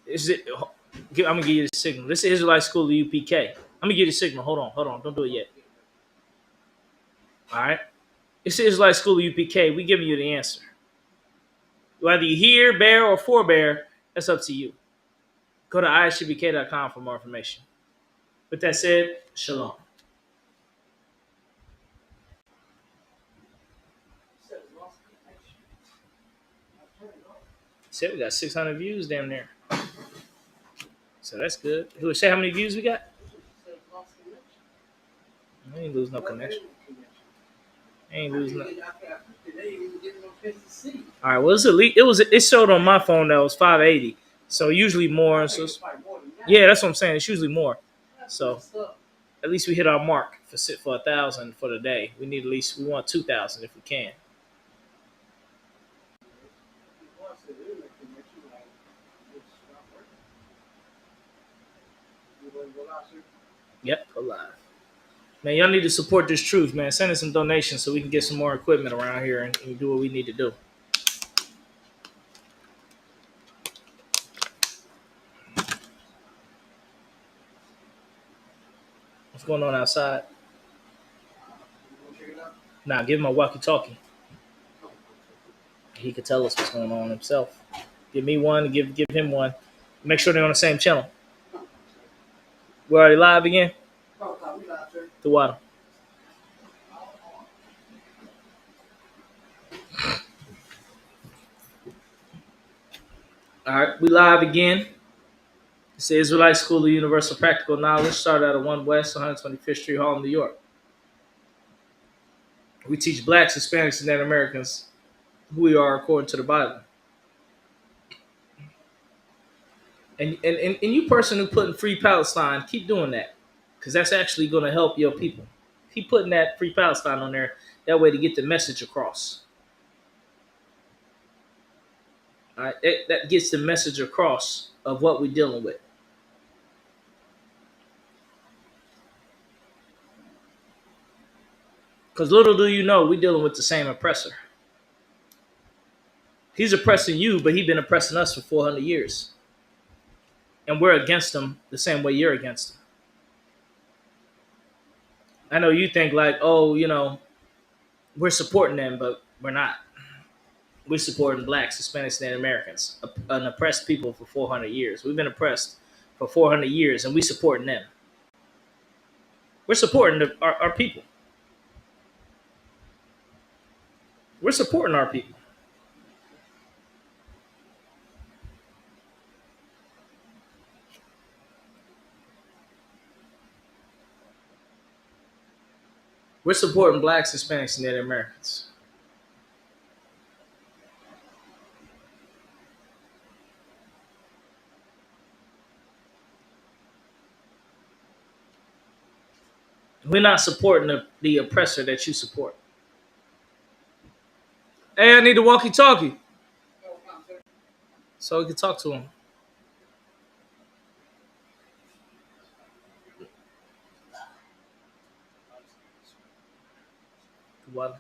I'm going to give you the signal. This is Israelite School of UPK. I'm going to give you the signal. Hold on. Don't do it yet. All right? It's the Israelite School of UPK. We giving you the answer. Whether you hear, bear, or forbear, that's up to you. Go to ishbk.com for more information. With that said, shalom. Said we got 600 views down there. So that's good. Who say how many views we got? I ain't lose no connection. Ain't losing no. All right. Well, it showed on my phone that it was 580. So usually more. So yeah, that's what I'm saying. It's usually more. So at least we hit our mark for 1,000 for the day. We want 2,000 if we can. Yep, go live. Man, y'all need to support this truth, man. Send us some donations so we can get some more equipment around here and do what we need to do. What's going on outside? Nah, give him a walkie-talkie. He could tell us what's going on himself. Give me one. Give him one. Make sure they're on the same channel. We're already live again. The water. All right, we live again. It's the Israelite School of Universal Practical Knowledge. Started out of 1 West, 125th Street, Harlem, New York. We teach blacks, Hispanics, and Native Americans who we are according to the Bible. And you person who put in Free Palestine, keep doing that. Because that's actually going to help your people. Keep putting that Free Palestine on there. That way to get the message across. All right, that gets the message across of what we're dealing with. Because little do you know, we're dealing with the same oppressor. He's oppressing you, but he's been oppressing us for 400 years. And we're against him the same way you're against him. I know you think like, oh, you know, we're supporting them, but we're not. We're supporting blacks, Hispanics, and Americans, an oppressed people for 400 years. We've been oppressed for 400 years, and we're supporting them. We're supporting our people. We're supporting our people. We're supporting blacks, Hispanics, and Native Americans. We're not supporting the oppressor that you support. Hey, I need a walkie-talkie so we can talk to him. What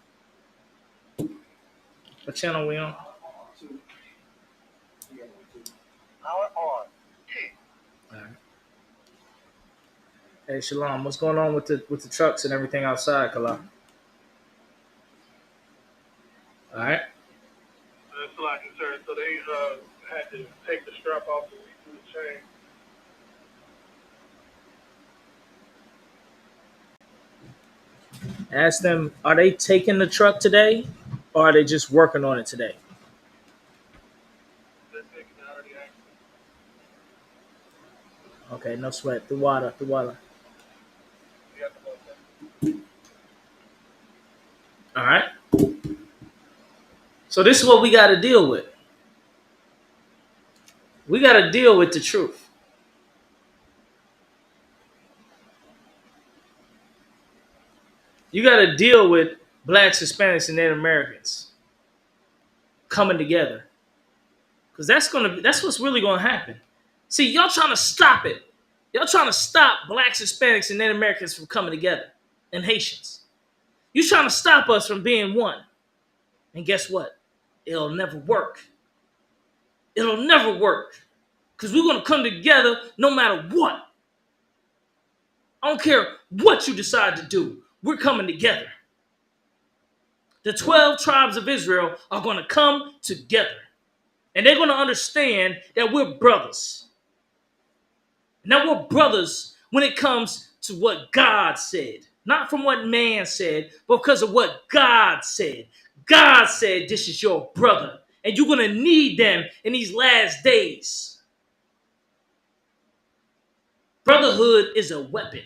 channel we on? All right. Hey, Shalom, what's going on with the trucks and everything outside, Kala? All right. That's like concern. So they had to take the strap off the chain. Ask them, are they taking the truck today, or are they just working on it today? They're taking it already. Okay, no sweat. The water. All right. So this is what we got to deal with. We got to deal with the truth. You got to deal with blacks, Hispanics, and Native Americans coming together, because that's what's really gonna happen. See, y'all trying to stop it. Y'all trying to stop blacks, Hispanics, and Native Americans from coming together, and Haitians. You trying to stop us from being one. And guess what? It'll never work. It'll never work. Because we're going to come together no matter what. I don't care what you decide to do. We're coming together. The 12 tribes of Israel are going to come together. And they're going to understand that we're brothers. Now we're brothers when it comes to what God said. Not from what man said, but because of what God said. God said this is your brother. And you're going to need them in these last days. Brotherhood is a weapon.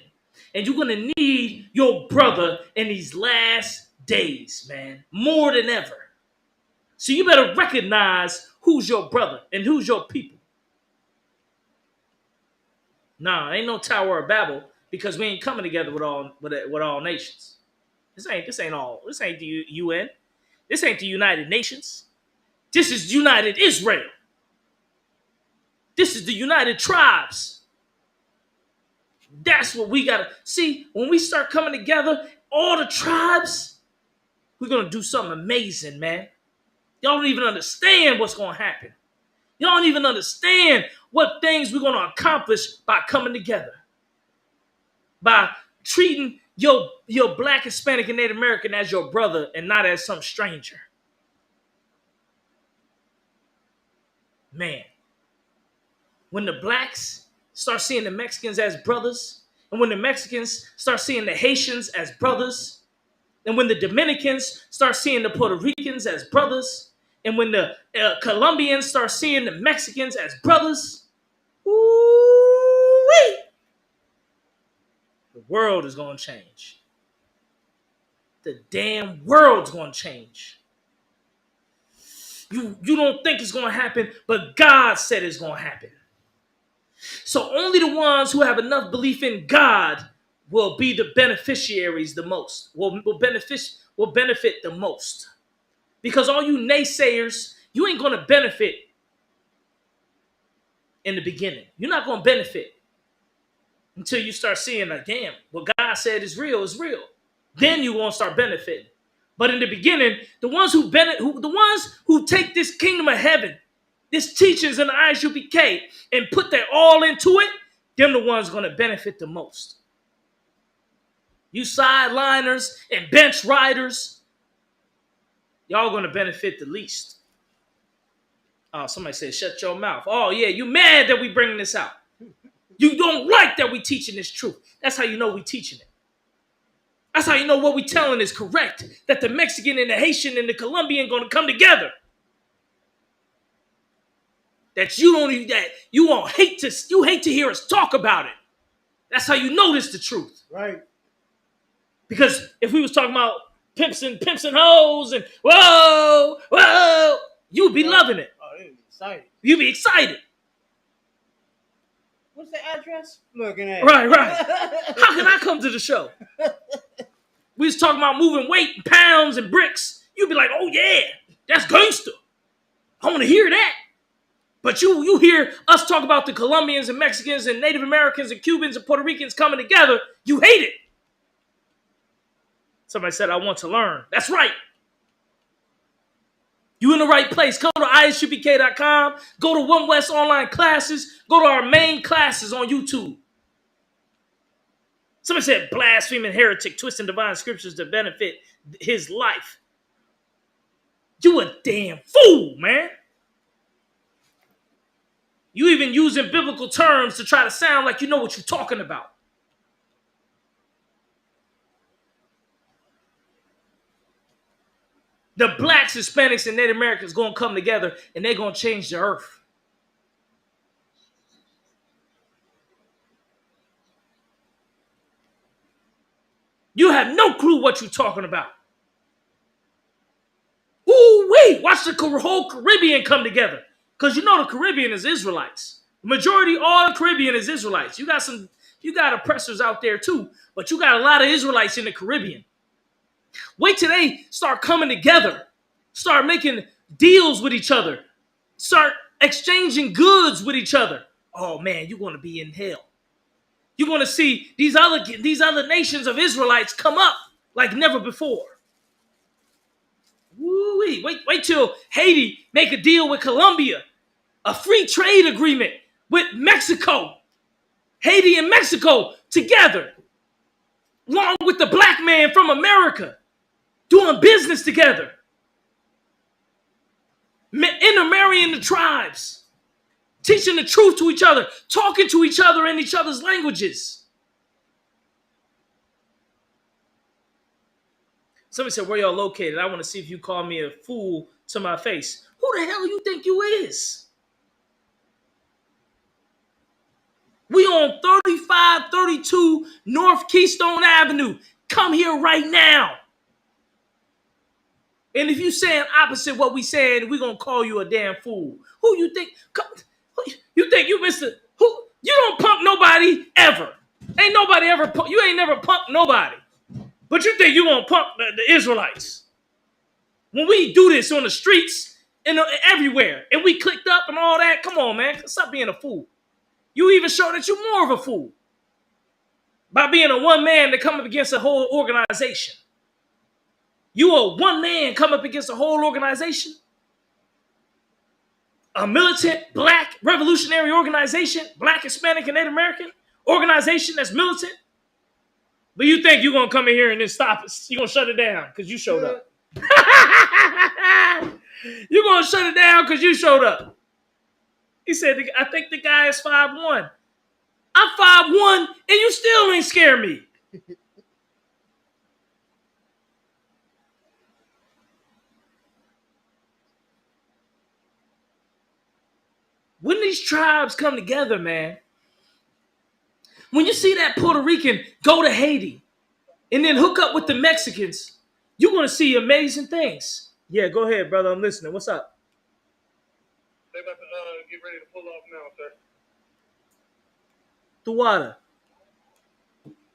And you're going to need your brother in these last days, man. More than ever. So you better recognize who's your brother and who's your people. Nah, ain't no Tower of Babel, because we ain't coming together with all nations. This ain't the UN. This ain't the United Nations. This is United Israel. This is the United Tribes. That's what we gotta see. When we start coming together, all the tribes, we're gonna do something amazing, man. Y'all don't even understand what's gonna happen. Y'all don't even understand what things we're gonna accomplish by coming together. By treating your black, Hispanic, and Native American as your brother and not as some stranger. Man, when the blacks start seeing the Mexicans as brothers, and when the Mexicans start seeing the Haitians as brothers, and when the Dominicans start seeing the Puerto Ricans as brothers, and when the Colombians start seeing the Mexicans as brothers, ooh-wee, the world is going to change. The damn world's going to change. You don't think it's going to happen, but God said it's going to happen. So only the ones who have enough belief in God will be the beneficiaries the most, will benefit the most. Because all you naysayers, you ain't going to benefit in the beginning. You're not going to benefit until you start seeing like, damn, what God said is real is real. Then you won't start benefiting. But in the beginning, the ones who take this kingdom of heaven, this teachings in the ISUPK, and put their all into it, them the ones going to benefit the most. You sideliners and bench riders, y'all going to benefit the least. Oh, somebody said, shut your mouth. Oh, yeah, you mad that we bringing this out. You don't like that we teaching this truth. That's how you know we teaching it. That's how you know what we telling is correct. That the Mexican and the Haitian and the Colombian going to come together. That you hate to hear us talk about it. That's how you know this the truth. Right. Because if we was talking about pimps and hoes and whoa, you'd be loving it. Oh, they'd be excited. You'd be excited. What's the address? Looking at Right. How can I come to the show? We was talking about moving weight and pounds and bricks. You'd be like, oh yeah, that's gangster. I want to hear that. But you hear us talk about the Colombians and Mexicans and Native Americans and Cubans and Puerto Ricans coming together, you hate it. Somebody said, I want to learn. That's right. You in the right place. Go to isupk.com. Go to One West Online Classes. Go to our main classes on YouTube. Somebody said, blaspheming heretic, twisting divine scriptures to benefit his life. You a damn fool, man. You even using biblical terms to try to sound like you know what you're talking about. The blacks, Hispanics, and Native Americans going to come together and they're going to change the earth. You have no clue what you're talking about. Ooh-wee! Watch the whole Caribbean come together. Because you know the Caribbean is Israelites. The majority, all the Caribbean is Israelites. You got oppressors out there too, but you got a lot of Israelites in the Caribbean. Wait till they start coming together, start making deals with each other, start exchanging goods with each other. Oh man, you're going to be in hell. You're going to see these other nations of Israelites come up like never before. Woo-wee. Wait till Haiti make a deal with Colombia, a free trade agreement with Mexico. Haiti and Mexico together, along with the black man from America, doing business together, intermarrying the tribes, teaching the truth to each other, talking to each other in each other's languages. Somebody said, where y'all located? I want to see if you call me a fool to my face. Who the hell you think you is? We on 3532 North Keystone Avenue. Come here right now. And if you saying opposite what we saying, we're going to call you a damn fool. Who you think? You think you Mr. Who? You don't punk nobody ever. Ain't nobody ever punk. You ain't never punked nobody. But you think you going to punk the Israelites. When we do this on the streets and everywhere, and we clicked up and all that, come on, man. Stop being a fool. You even show that you're more of a fool by being a one man that come up against a whole organization. You a one man come up against a whole organization? A militant black revolutionary organization, black, Hispanic, and Native American organization that's militant? But you think you're gonna come in here and then stop it? You're gonna shut it down because you showed up. You're gonna shut it down because you showed up. He said, I think the guy is 5'1". I'm 5'1", and you still ain't scare me. When these tribes come together, man, when you see that Puerto Rican go to Haiti and then hook up with the Mexicans, you're going to see amazing things. Yeah, go ahead, brother. I'm listening. What's up? They about to get ready to pull off now, sir. The water.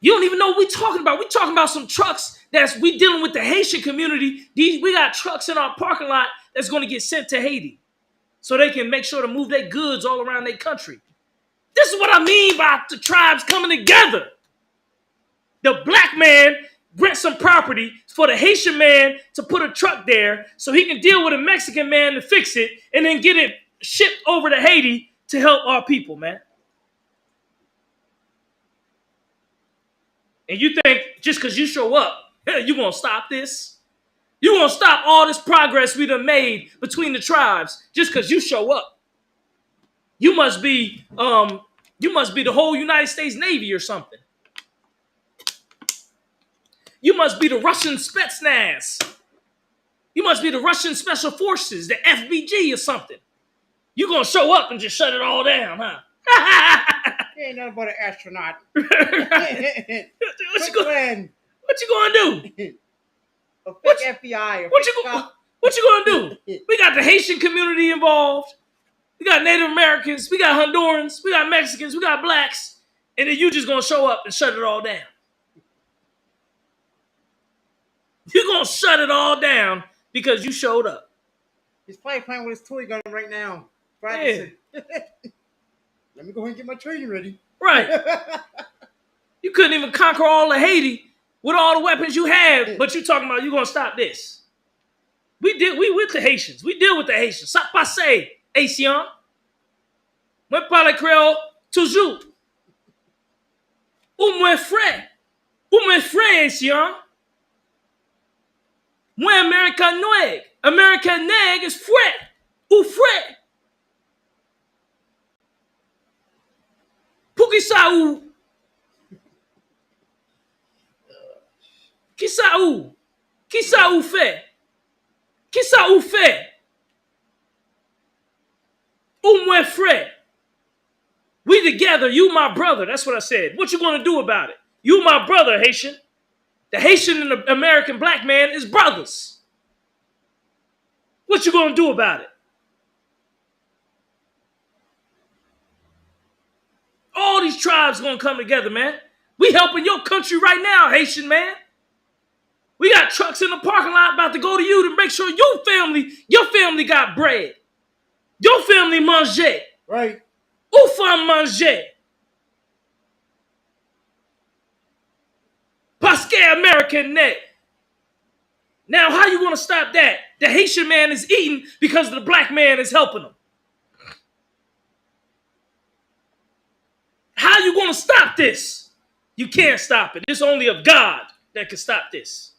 You don't even know what we're talking about. We're talking about some trucks we dealing with the Haitian community. We got trucks in our parking lot that's going to get sent to Haiti so they can make sure to move their goods all around their country. This is what I mean by the tribes coming together. The black man rent some property for the Haitian man to put a truck there so he can deal with a Mexican man to fix it and then get it shipped over to Haiti to help our people, man. And you think just because you show up, you going to stop this? You going to stop all this progress we done made between the tribes just because you show up? You must be the whole United States Navy or something. You must be the Russian Spetsnaz. You must be the Russian Special Forces, the FBG or something. You gonna show up and just shut it all down, huh? You ain't nothing but an astronaut. What you gonna do? A fake FBI. What you gonna do? We got the Haitian community involved. We got Native Americans. We got Hondurans. We got Mexicans. We got blacks. And then you just gonna show up and shut it all down. You're gonna shut it all down because you showed up. He's probably playing with his toy gun right now. Practicing. Yeah. Let me go ahead and get my training ready. Right. You couldn't even conquer all of Haiti with all the weapons you have, but you talking about you gonna stop this. We with the Haitians. We deal with the Haitians. Ça passe, Haitien. Moi parle créole toujours. Ou moi frère Haitien. Moi American neg. American neg is frère. Ou frère. Pour qui ça ou? Qui ça ou? Qui ça ou fait? Qui ça ou fait? Ou moi frère. We together, you my brother. That's what I said. What you gonna do about it? You my brother, Haitian. The Haitian and the American black man is brothers. What you gonna do about it? All these tribes gonna come together, man. We helping your country right now, Haitian man. We got trucks in the parking lot about to go to you to make sure your family got bread. Your family manger. Right. Ou femme manger. Parce que American net. Now, how you want to stop that? The Haitian man is eating because the black man is helping him. How you going to stop this? You can't stop it. It's only of God that can stop this.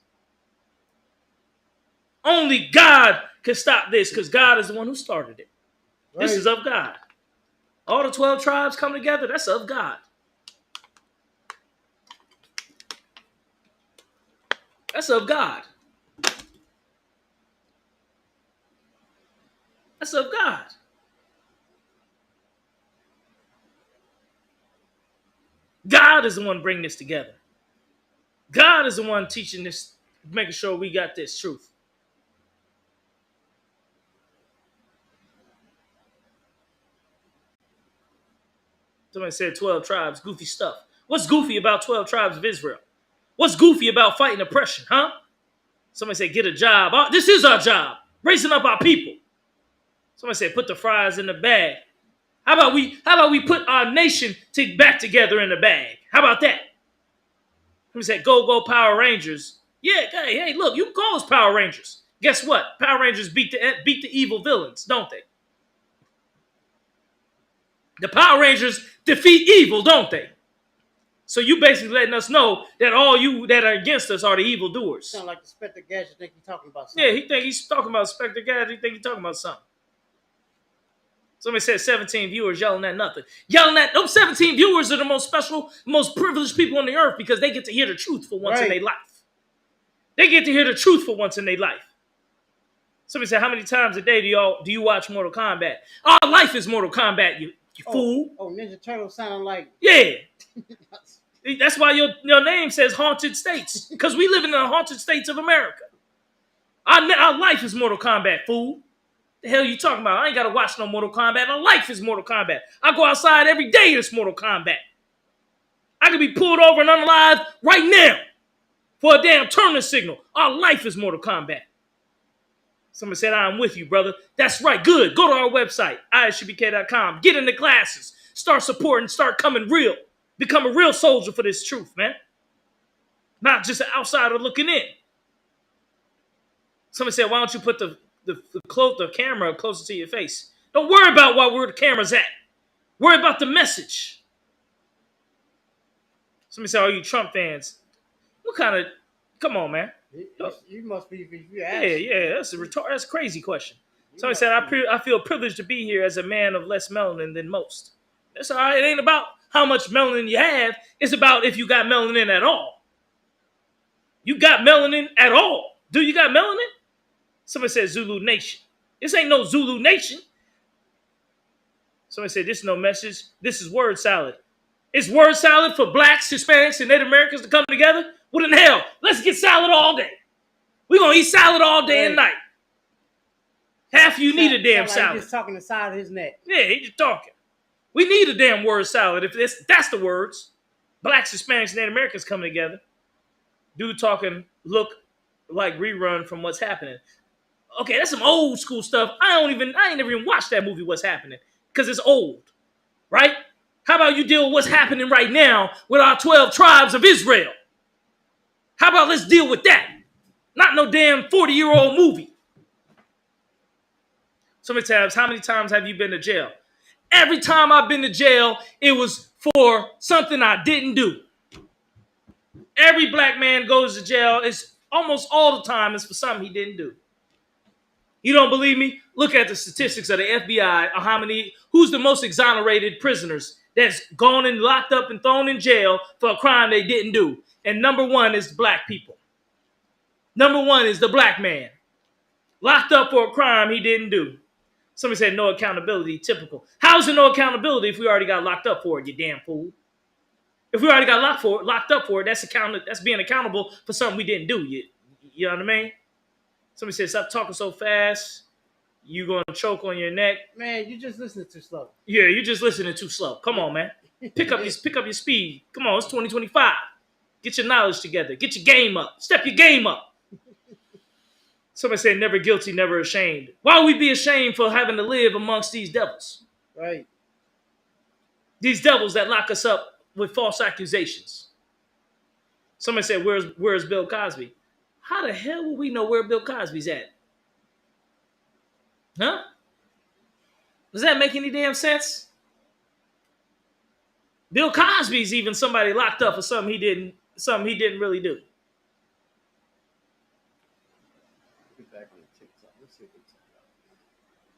Only God can stop this because God is the one who started it. Right. This is of God. All the 12 tribes come together, that's of God. That's of God. That's of God. God is the one bringing this together. God is the one teaching this, making sure we got this truth. Somebody said 12 tribes, goofy stuff. What's goofy about 12 tribes of Israel? What's goofy about fighting oppression, huh? Somebody said, get a job. Oh, this is our job, raising up our people. Somebody said, put the fries in the bag. How about we put our nation back together in the bag? How about that? Somebody said, go Power Rangers. Yeah, hey, look, you can call us Power Rangers. Guess what? Power Rangers beat the evil villains, don't they? The Power Rangers defeat evil, don't they? So you basically letting us know that all you that are against us are the evildoers. Sound like the Spectre Gadget think he's talking about something. Yeah, he think he's talking about Spectre Guys. He think he's talking about something. Somebody said 17 viewers yelling at nothing. Yelling at those 17 viewers are the most special, most privileged people on the earth because they get to hear the truth for once in their life. They get to hear the truth for once in their life. Somebody said, how many times a day do you watch Mortal Kombat? Our life is Mortal Kombat, you fool. Oh, Ninja Turtle sounding like... Yeah. That's why your name says Haunted States. Because we live in the haunted states of America. Our life is Mortal Kombat, fool. The hell you talking about? I ain't got to watch no Mortal Kombat. My life is Mortal Kombat. I go outside every day, it's Mortal Kombat. I could be pulled over and unalived right now for a damn turning signal. Our life is Mortal Kombat. Somebody said, I'm with you, brother. That's right. Good. Go to our website, ishbk.com. Get in the classes. Start supporting. Start coming real. Become a real soldier for this truth, man. Not just an outsider looking in. Somebody said, why don't you put the camera closer to your face? Don't worry about where the camera's at. Worry about the message. Somebody said, are you Trump fans? What kind of... Come on, man. You must be if you ask. Yeah. That's a crazy question. Somebody said, I feel privileged to be here as a man of less melanin than most. That's all right. It ain't about how much melanin you have. It's about if you got melanin at all. You got melanin at all. Do you got melanin? Somebody said Zulu Nation. This ain't no Zulu Nation. Somebody said this is no message. This is word salad. It's word salad for blacks, Hispanics, and Native Americans to come together? What in the hell? Let's get salad all day. We're going to eat salad all day and night. Half of you need a damn salad. He's just talking the side of his neck. Yeah, he's just talking. We need a damn word salad. If that's the words. Blacks, Hispanics, and Native Americans coming together. Dude talking look like rerun from What's Happening. Okay, that's some old school stuff. I ain't never even watched that movie, What's Happening, because it's old, right? How about you deal with what's happening right now with our 12 tribes of Israel? How about let's deal with that? Not no damn 40-year-old movie. Somebody says, how many times have you been to jail? Every time I've been to jail, it was for something I didn't do. Every black man goes to jail. It's almost all the time it's for something he didn't do. You don't believe me? Look at the statistics of the FBI on who's the most exonerated prisoners that's gone and locked up and thrown in jail for a crime they didn't do. And number one is black people. Number one is the black man. Locked up for a crime he didn't do. Somebody said no accountability, typical. How's there no accountability if we already got locked up for it, you damn fool? If we already got locked up for it, that's being accountable for something we didn't do. You know what I mean? Somebody said, stop talking so fast. You going to choke on your neck. Man, you just listening too slow. Yeah, you're just listening too slow. Come on, man. Pick up your speed. Come on, it's 2025. Get your knowledge together. Get your game up. Step your game up. Somebody said, never guilty, never ashamed. Why would we be ashamed for having to live amongst these devils? Right. These devils that lock us up with false accusations. Somebody said, where's Bill Cosby? How the hell will we know where Bill Cosby's at? Huh? Does that make any damn sense? Bill Cosby's even somebody locked up for something he didn't really do.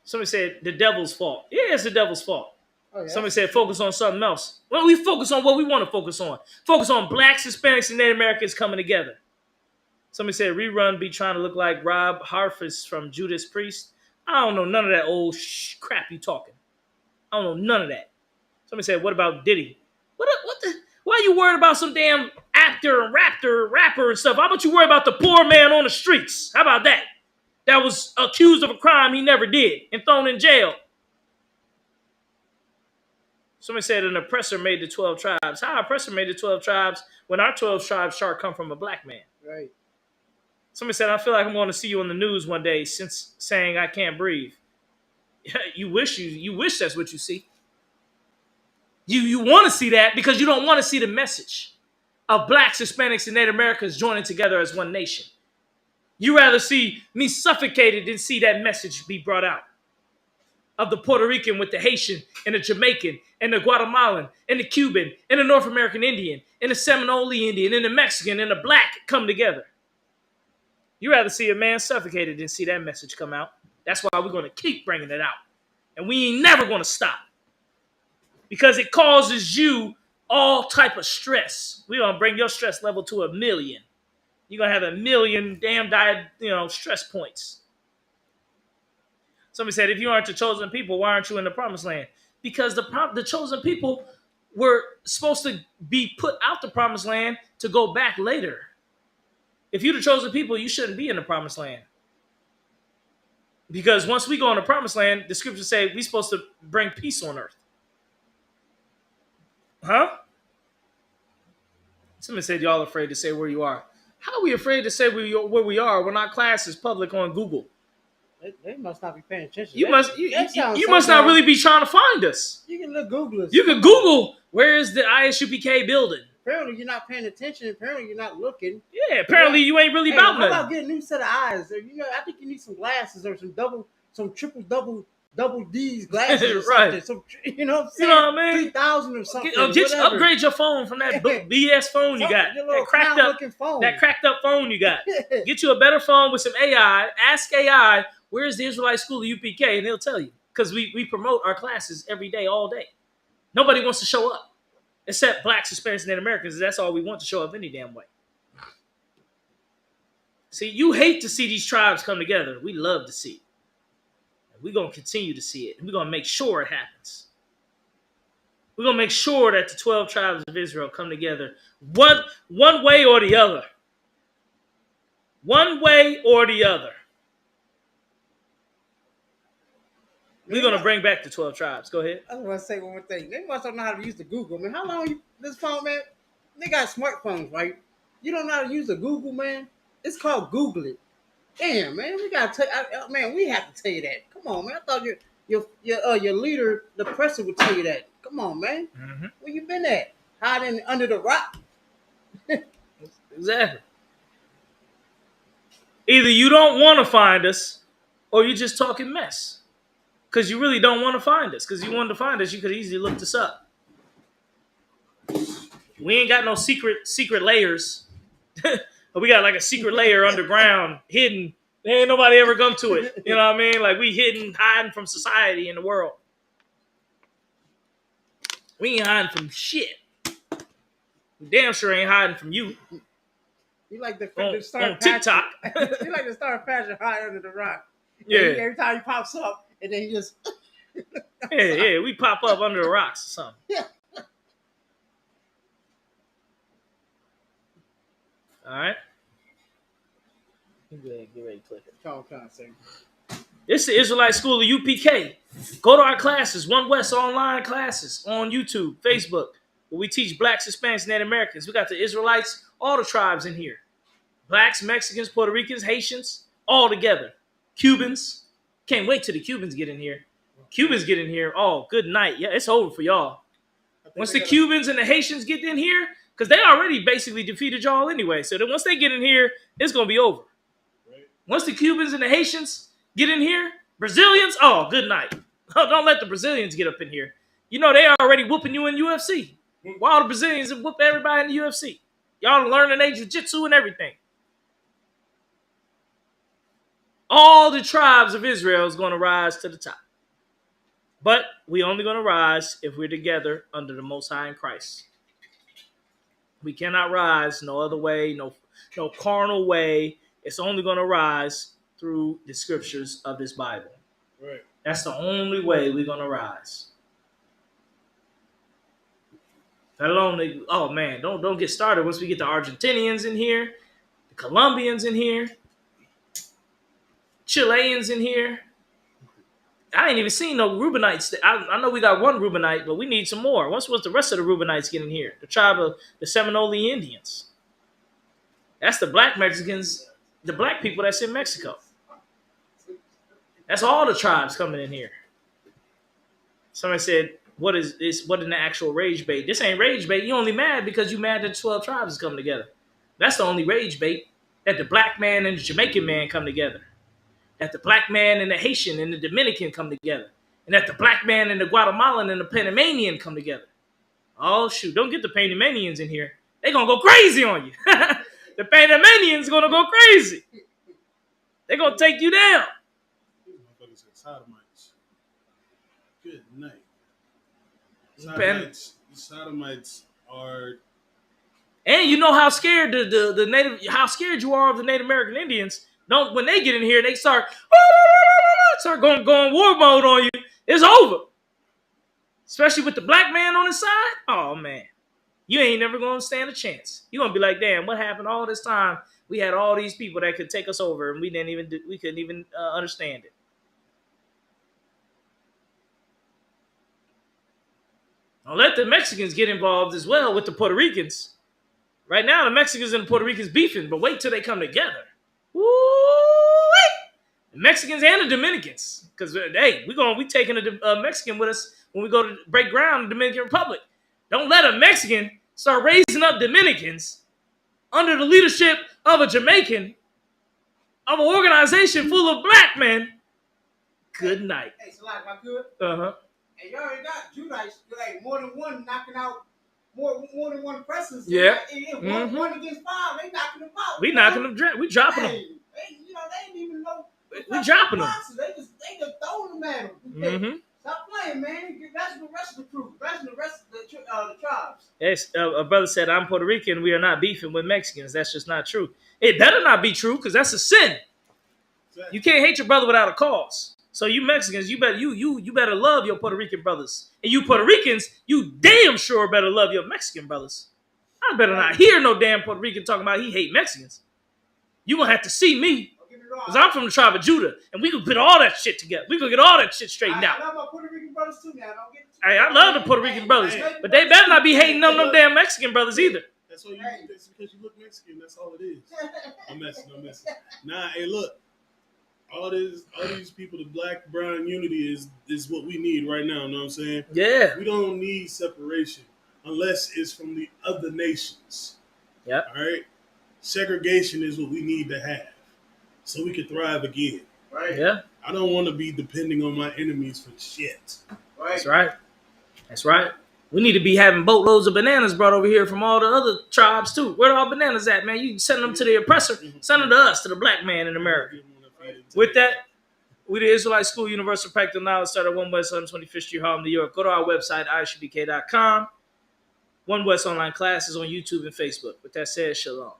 Somebody said the devil's fault. Yeah, it's the devil's fault. Oh, yeah. Somebody said focus on something else. Well, we focus on what we want to focus on. Focus on blacks, Hispanics, and Native Americans coming together. Somebody said rerun be trying to look like Rob Harfus from Judas Priest. I don't know none of that old crap you talking. I don't know none of that. Somebody said, what about Diddy? What the? Why are you worried about some damn actor and rapper and stuff? How about you worry about the poor man on the streets? How about that? That was accused of a crime he never did and thrown in jail. Somebody said an oppressor made the 12 tribes. How oppressor made the 12 tribes when our 12 tribes chart come from a black man? Right. Somebody said, I feel like I'm going to see you on the news one day since saying I can't breathe. You wish that's what you see. You want to see that because you don't want to see the message of blacks, Hispanics, and Native Americans joining together as one nation. You rather see me suffocated than see that message be brought out. of the Puerto Rican with the Haitian and the Jamaican and the Guatemalan and the Cuban and the North American Indian and the Seminole Indian and the Mexican and the black come together. You'd rather see a man suffocated than see that message come out. That's why we're going to keep bringing it out. And we ain't never going to stop. Because it causes you all type of stress. We're going to bring your stress level to 1 million. You're going to have 1 million damn stress points. Somebody said, if you aren't the chosen people, why aren't you in the promised land? Because the chosen people were supposed to be put out the promised land to go back later. If you're the chosen people, you shouldn't be in the promised land. Because once we go in the promised land, the scriptures say we're supposed to bring peace on earth. Huh? Somebody said y'all afraid to say where you are. How are we afraid to say where we are when our class is public on Google? They must not be paying attention. You must not really be trying to find us. You can look Google us. You can Google where is the ISUPK building. Apparently you're not paying attention. Apparently you're not looking. Yeah, apparently you ain't really about nothing. How about getting a new set of eyes? I think you need some glasses or some triple double D's glasses or right. something. You know what I'm You saying? know what I mean? 3,000 or something. Upgrade your phone from that BS phone you got. That cracked up phone you got. Get you a better phone with some AI. Ask AI, where's the Israelite School of UPK? And they'll tell you. Because we promote our classes every day, all day. Nobody wants to show up. Except blacks, Hispanics, and Native Americans. That's all we want to show up any damn way. See, you hate to see these tribes come together. We love to see it. We're going to continue to see it. And we're going to make sure it happens. We're going to make sure that the 12 tribes of Israel come together one way or the other. One way or the other. We're going to bring back the 12 tribes. Go ahead. I was going to say one more thing. They must not know how to use the Google, man. How long this phone, man? They got smartphones, right? You don't know how to use the Google, man? It's called Google it. Damn, man. We got to tell man, we have to tell you that. Come on, man. I thought your leader, the president, would tell you that. Come on, man. Mm-hmm. Where you been at? Hiding under the rock? Exactly. Either you don't want to find us or you're just talking mess. Because you really don't want to find us. Because you wanted to find us, you could easily look this up. We ain't got no secret layers. We got like a secret layer underground, hidden. There ain't nobody ever come to it. You know what I mean? Like we hiding from society in the world. We ain't hiding from shit. We damn sure ain't hiding from you. You like the on TikTok. You like to start fashion high under the rock. Yeah. Every time he pops up, and then he just yeah, we pop up under the rocks or something. Yeah. All right. Get ready to click it. It's the Israelite School of UPK. Go to our classes, One West online classes on YouTube, Facebook, where we teach blacks, Hispanics, and Native Americans. We got the Israelites, all the tribes in here. Blacks, Mexicans, Puerto Ricans, Haitians, all together. Cubans. Can't wait till the Cubans get in here. Cubans get in here. Oh, good night. Yeah, it's over for y'all. Once the Cubans and the Haitians get in here, because they already basically defeated y'all anyway. So then once they get in here, it's going to be over. Right. Once the Cubans and the Haitians get in here, Brazilians, oh, good night. Don't let the Brazilians get up in here. You know they already whooping you in UFC. Why all the Brazilians whoop everybody in the UFC? Y'all learning their jiu-jitsu and everything. All the tribes of Israel is going to rise to the top. But we only going to rise if we're together under the Most High in Christ. We cannot rise no other way, no carnal way. It's only going to rise through the scriptures of this Bible. Right. That's the only way we're going to rise. Let alone, oh man, don't get started once we get the Argentinians in here, the Colombians in here, Chileans in here. I ain't even seen no Reubenites. I know we got one Reubenite, but we need some more. Once the rest of the Reubenites get in here, the tribe of the Seminole Indians. That's the black Mexicans, the black people that's in Mexico. That's all the tribes coming in here. Somebody said, what is this? What in the actual rage bait? This ain't rage bait. You only mad because you mad that 12 tribes is coming together. That's the only rage bait, that the black man and the Jamaican man come together. That the black man and the Haitian and the Dominican come together. and that the black man and the Guatemalan and the Panamanian come together. Oh shoot! Don't get the Panamanians in here. They're gonna go crazy on you. The Panamanians gonna go crazy. They're gonna take you down. These motherfuckers are sodomites. Good night. Sodomites are. And you know how scared the native, how scared you are of the Native American Indians. Don't when they get in here, they start going war mode on you. It's over. Especially with the black man on his side. Oh man, you ain't never gonna stand a chance. You gonna be like, damn, what happened all this time? We had all these people that could take us over, and we couldn't even understand it. Don't let the Mexicans get involved as well with the Puerto Ricans. Right now, the Mexicans and the Puerto Ricans beefing, but wait till they come together. Woo-wee! The Mexicans and the Dominicans, because hey, we taking a Mexican with us when we go to break ground in the Dominican Republic. Don't let a Mexican start raising up Dominicans under the leadership of a Jamaican, of an organization full of black men. Good night. Hey, so like, I could. And you already got Judites, like more than one knocking out more than one presence. Yeah. Like, one against five, they knocking them out. We knocking them, we dropping them. They ain't even know. We dropping them. They just throwing them at them. Stop playing, man. That's the rest of the crew. That's the rest of the tribes. Yes, a brother said, I'm Puerto Rican. We are not beefing with Mexicans. That's just not true. It better not be true because that's a sin. You can't hate your brother without a cause. So you Mexicans, you better love your Puerto Rican brothers. And you Puerto Ricans, you damn sure better love your Mexican brothers. I better not hear no damn Puerto Rican talking about he hate Mexicans. You gonna have to see me. Because I'm from the tribe of Judah. And we can put all that shit together. We can get all that shit straightened out. I love my Puerto Rican brothers too now. Hey, I love the Puerto Rican brothers. But they better not be hating on them damn Mexican brothers either. That's why that's because you look Mexican. That's all it is. I'm messing. Nah, hey, look. All these people, the black brown unity is what we need right now. You know what I'm saying? Yeah. We don't need separation unless it's from the other nations. Yeah. All right. Segregation is what we need to have so we can thrive again. Right. Yeah. I don't want to be depending on my enemies for shit. Right. That's right. That's right. We need to be having boatloads of bananas brought over here from all the other tribes too. Where are all bananas at, man? You send them to the oppressor, send them to us, to the black man in America. With that, we the Israelite School of Universal Practical Knowledge, started 1 West 125th Street, Harlem, New York. Go to our website, ISUPK.com. 1 West online classes on YouTube and Facebook. With that said, shalom.